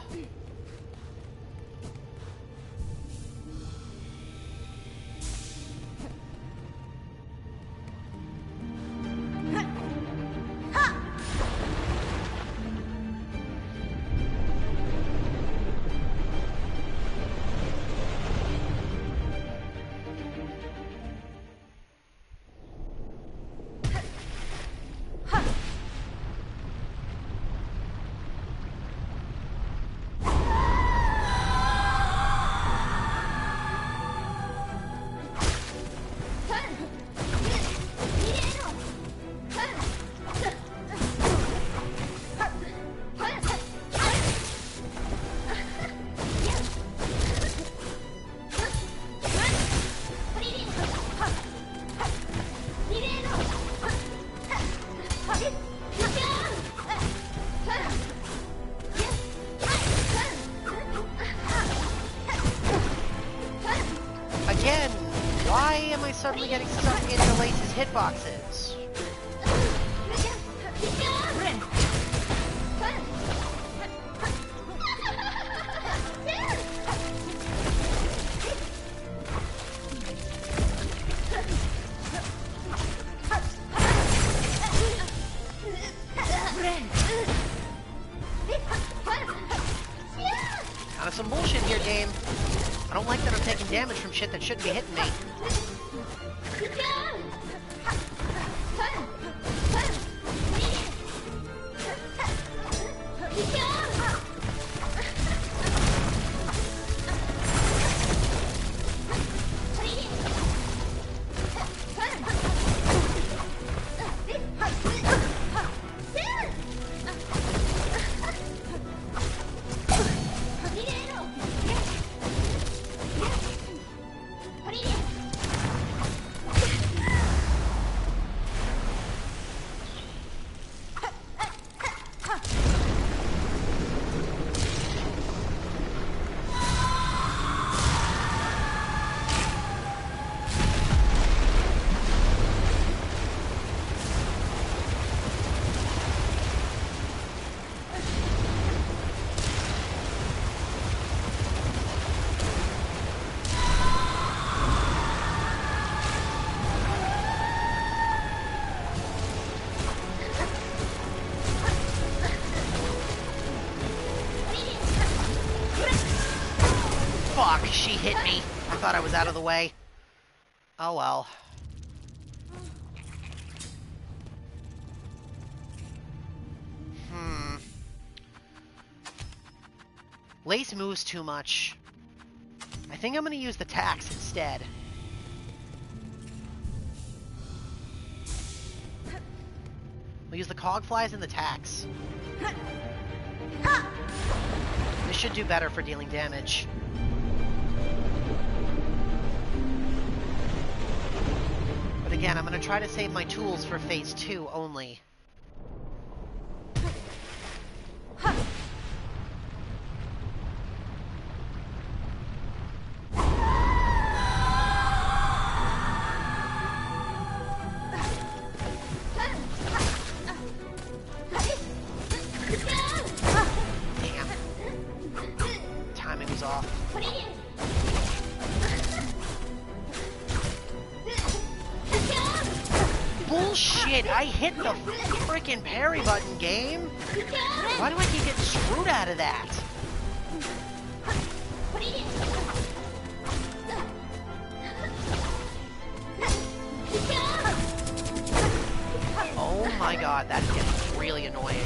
Speaker 1: Again, why am I suddenly getting sucked into Lace's hitboxes? Kind of some bullshit here, game. I don't like that I'm taking damage from shit that shouldn't be hitting me. she hit me. I thought I was out of the way. Oh well. Lace moves too much. I think I'm gonna use the tax instead. We'll use the cog flies and the tax. This should do better for dealing damage. But again, I'm gonna try to save my tools for phase 2 only. Bullshit! I hit the frickin' parry button, game! Why do I keep getting screwed out of that? Oh my god, that's getting really annoying.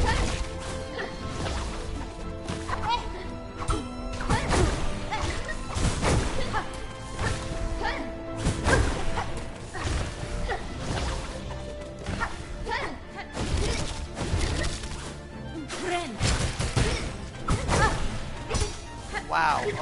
Speaker 1: Wow, okay.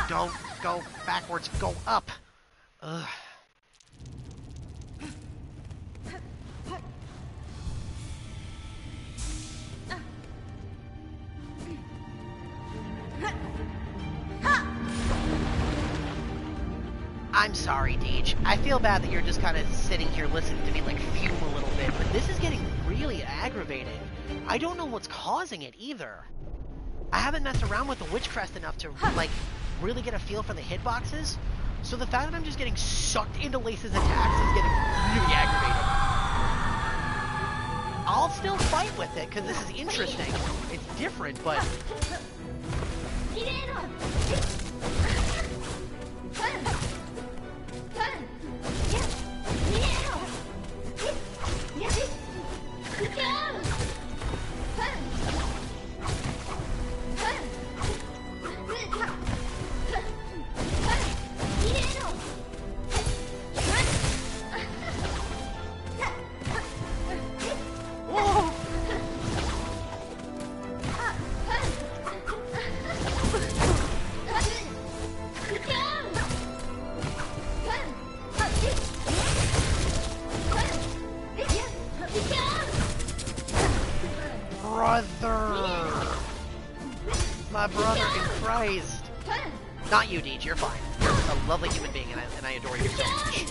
Speaker 1: Don't go backwards, go up. Ugh. I'm sorry, Deej. I feel bad that you're just kind of sitting here listening to me like fume a little bit, but this is getting really aggravating. I don't know what's causing it either. I haven't messed around with the Witch Crest enough to like really get a feel for the hitboxes, so the fact that I'm just getting sucked into Lace's attacks is getting really aggravating. I'll still fight with it, because this is interesting. It's different, but... My brother in Christ. Not you, Deej, you're fine. You're a lovely human being, and I adore you so much.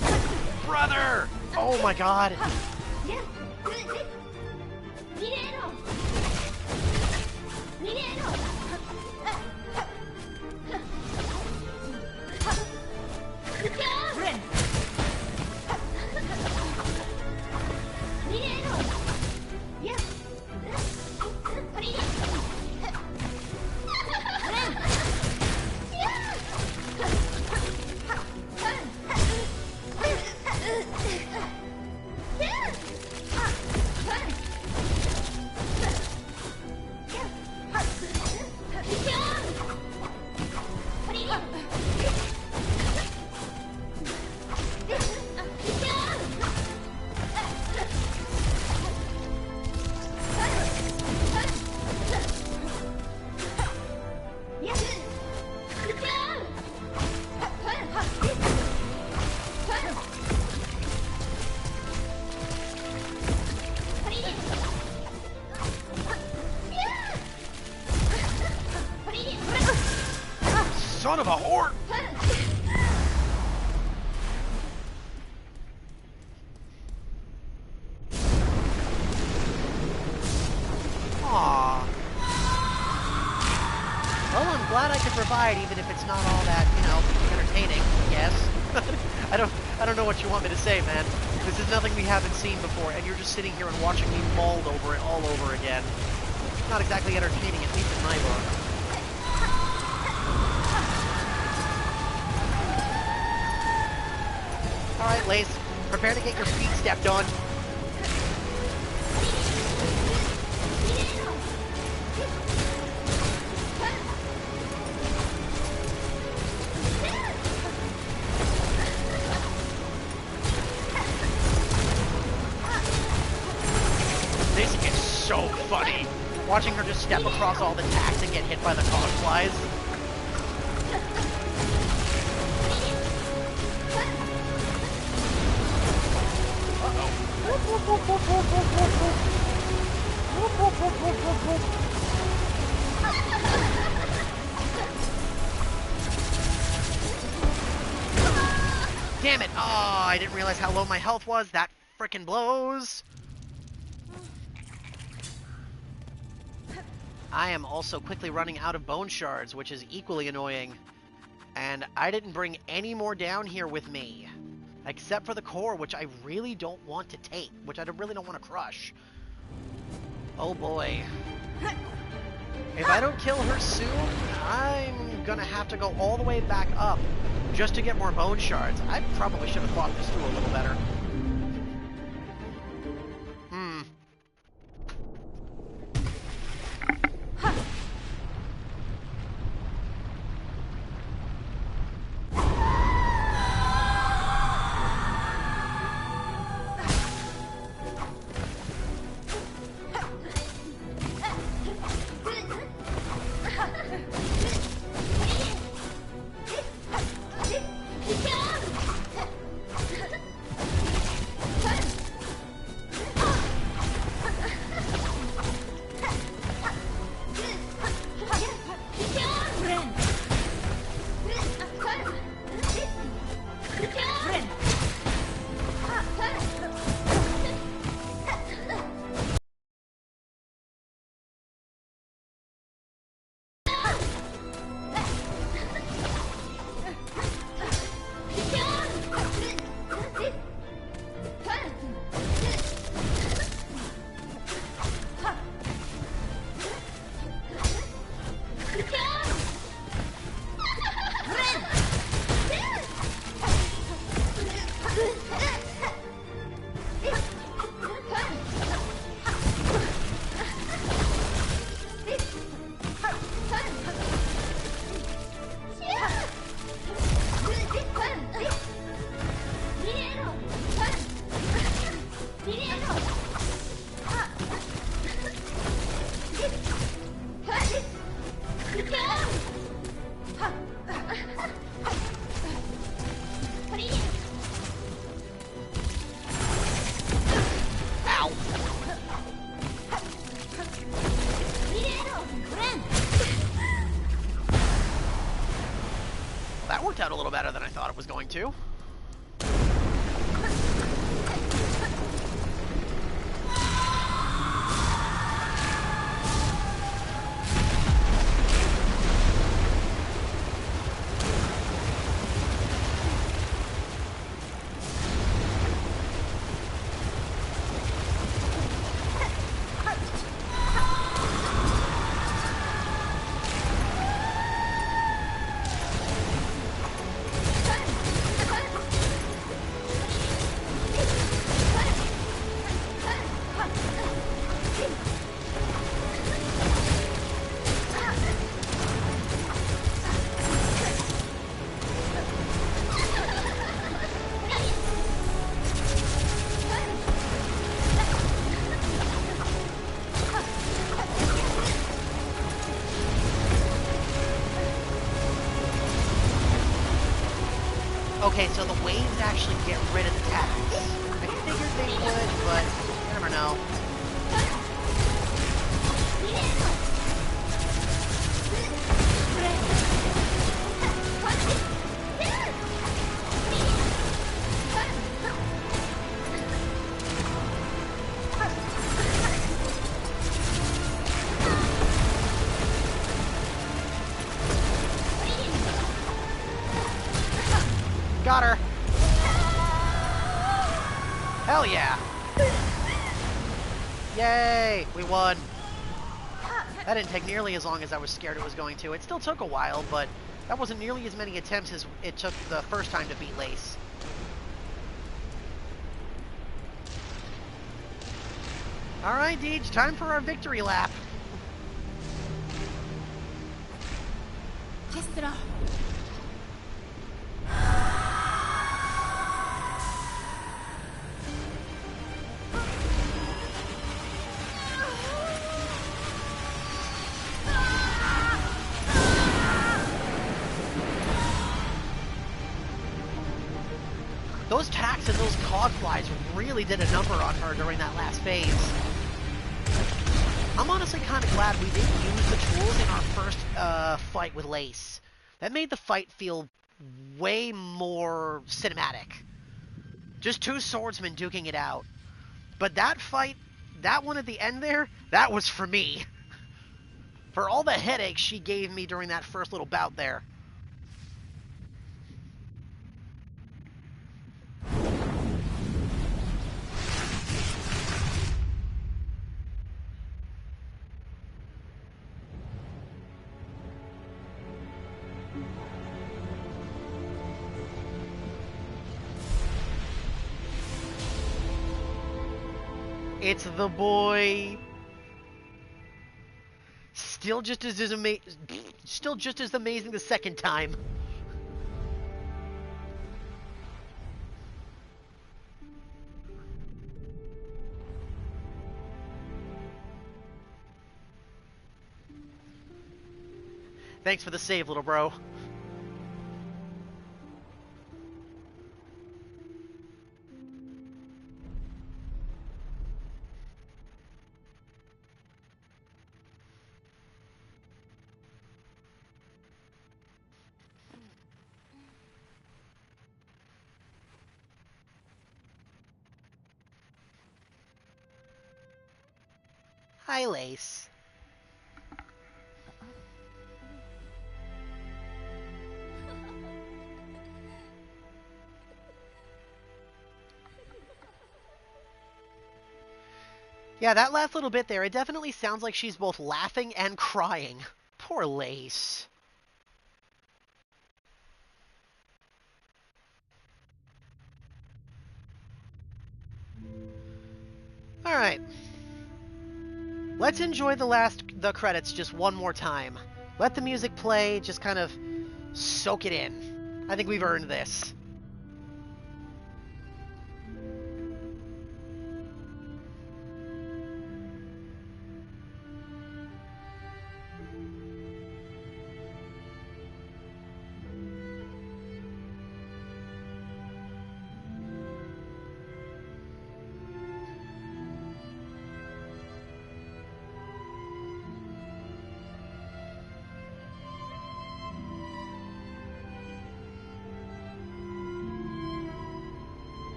Speaker 1: Brother! Oh my god. Son of a whore! Aww. Well, I'm glad I could provide, even if it's not all that, you know, entertaining, I guess. I don't know what you want me to say, man. This is nothing we haven't seen before, and you're just sitting here and watching me mauled over it all over again. Not exactly entertaining, at least in my book. Alright, Lace, prepare to get your feet stepped on. This is so funny. Watching her just step across all the tacks and get hit by the cogflies. Damn it! Oh, I didn't realize how low my health was. That frickin' blows. I am also quickly running out of bone shards, which is equally annoying. And I didn't bring any more down here with me. Except for the core, which I really don't want to take. Which I really don't want to crush. Oh boy. If I don't kill her soon, I'm gonna have to go all the way back up just to get more bone shards. I probably should have thought this through a little better. That worked out a little better than I thought it was going to. Okay, so the waves actually get rid of the tax. I figured they would, but you never know. Got her. Hell yeah. Yay, we won. That didn't take nearly as long as I was scared it was going to. It still took a while, but that wasn't nearly as many attempts as it took the first time to beat Lace. Alright, Deej, time for our victory lap. Those tacks and those cog flies really did a number on her during that last phase. I'm honestly kind of glad we didn't use the tools in our first fight with Lace. That made the fight feel way more cinematic. Just two swordsmen duking it out. But that fight, that one at the end there, that was for me. For all the headaches she gave me during that first little bout there. It's the boy. Still just as amazing the second time. Thanks for the save, little bro. Hi, Lace. Yeah, that last little bit there, it definitely sounds like she's both laughing and crying. Poor Lace. Alright. Let's enjoy the credits just one more time. Let the music play, just kind of soak it in. I think we've earned this.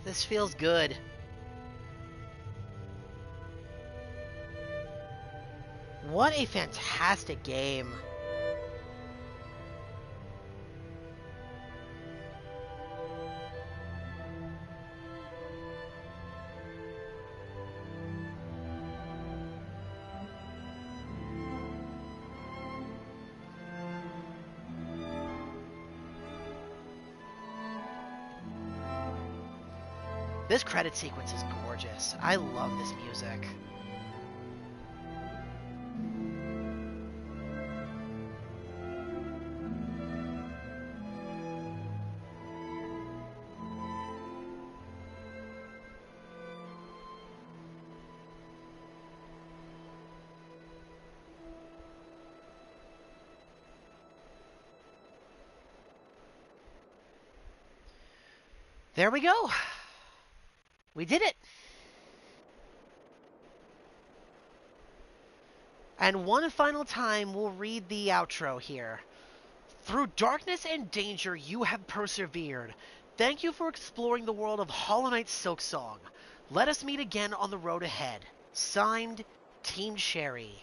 Speaker 1: This feels good. What a fantastic game. This credit sequence is gorgeous. I love this music. There we go. We did it. And one final time, we'll read the outro here. Through darkness and danger, you have persevered. Thank you for exploring the world of Hollow Knight Silksong. Let us meet again on the road ahead. Signed, Team Cherry.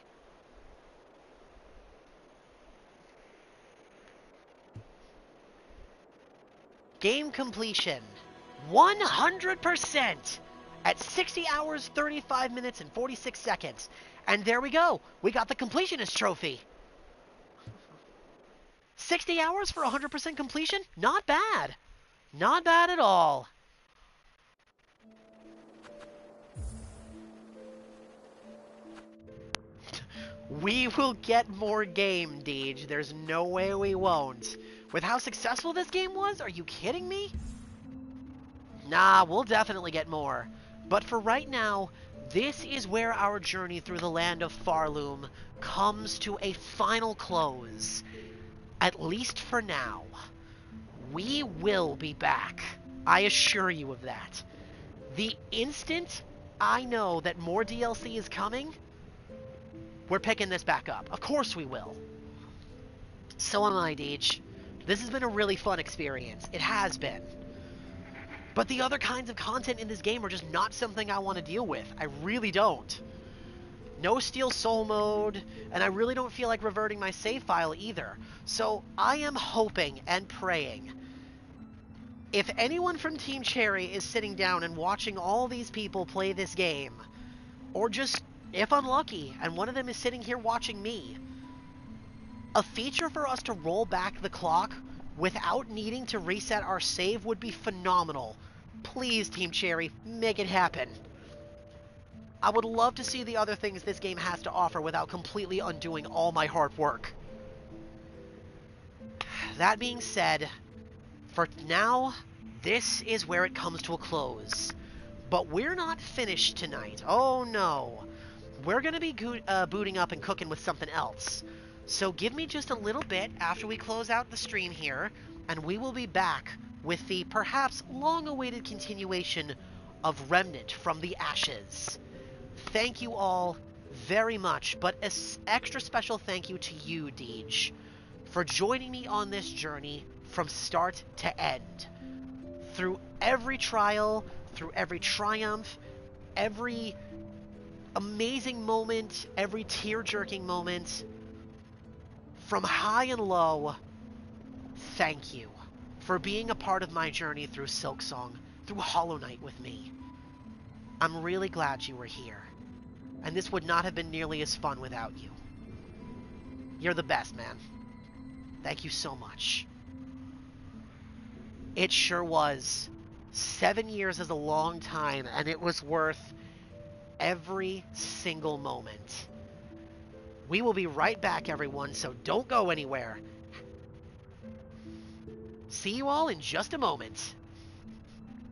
Speaker 1: Game completion. 100%! At 60 hours, 35 minutes, and 46 seconds. And there we go. We got the completionist trophy. 60 hours for 100% completion? Not bad. Not bad at all. We will get more game, Deej. There's no way we won't. With how successful this game was? Are you kidding me? Nah, we'll definitely get more. But for right now, this is where our journey through the land of Farloom comes to a final close. At least for now. We will be back. I assure you of that. The instant I know that more DLC is coming, we're picking this back up. Of course we will. So am I, Deej. This has been a really fun experience. It has been. But the other kinds of content in this game are just not something I want to deal with. I really don't. No Steel Soul mode, and I really don't feel like reverting my save file either. So I am hoping and praying. If anyone from Team Cherry is sitting down and watching all these people play this game, or just, if I'm lucky, and one of them is sitting here watching me, a feature for us to roll back the clock without needing to reset our save would be phenomenal. Please, Team Cherry, make it happen. I would love to see the other things this game has to offer without completely undoing all my hard work. That being said, for now, this is where it comes to a close. But we're not finished tonight. Oh no. We're going to be booting up and cooking with something else. So give me just a little bit after we close out the stream here, and we will be back with the perhaps long-awaited continuation of Remnant from the Ashes. Thank you all very much, but an extra special thank you to you, Deej, for joining me on this journey from start to end. Through every trial, through every triumph, every amazing moment, every tear-jerking moment, from high and low, thank you for being a part of my journey through Silksong, through Hollow Knight with me. I'm really glad you were here, and this would not have been nearly as fun without you. You're the best, man. Thank you so much. It sure was. 7 years is a long time, and it was worth every single moment. We will be right back, everyone, so don't go anywhere. See you all in just a moment.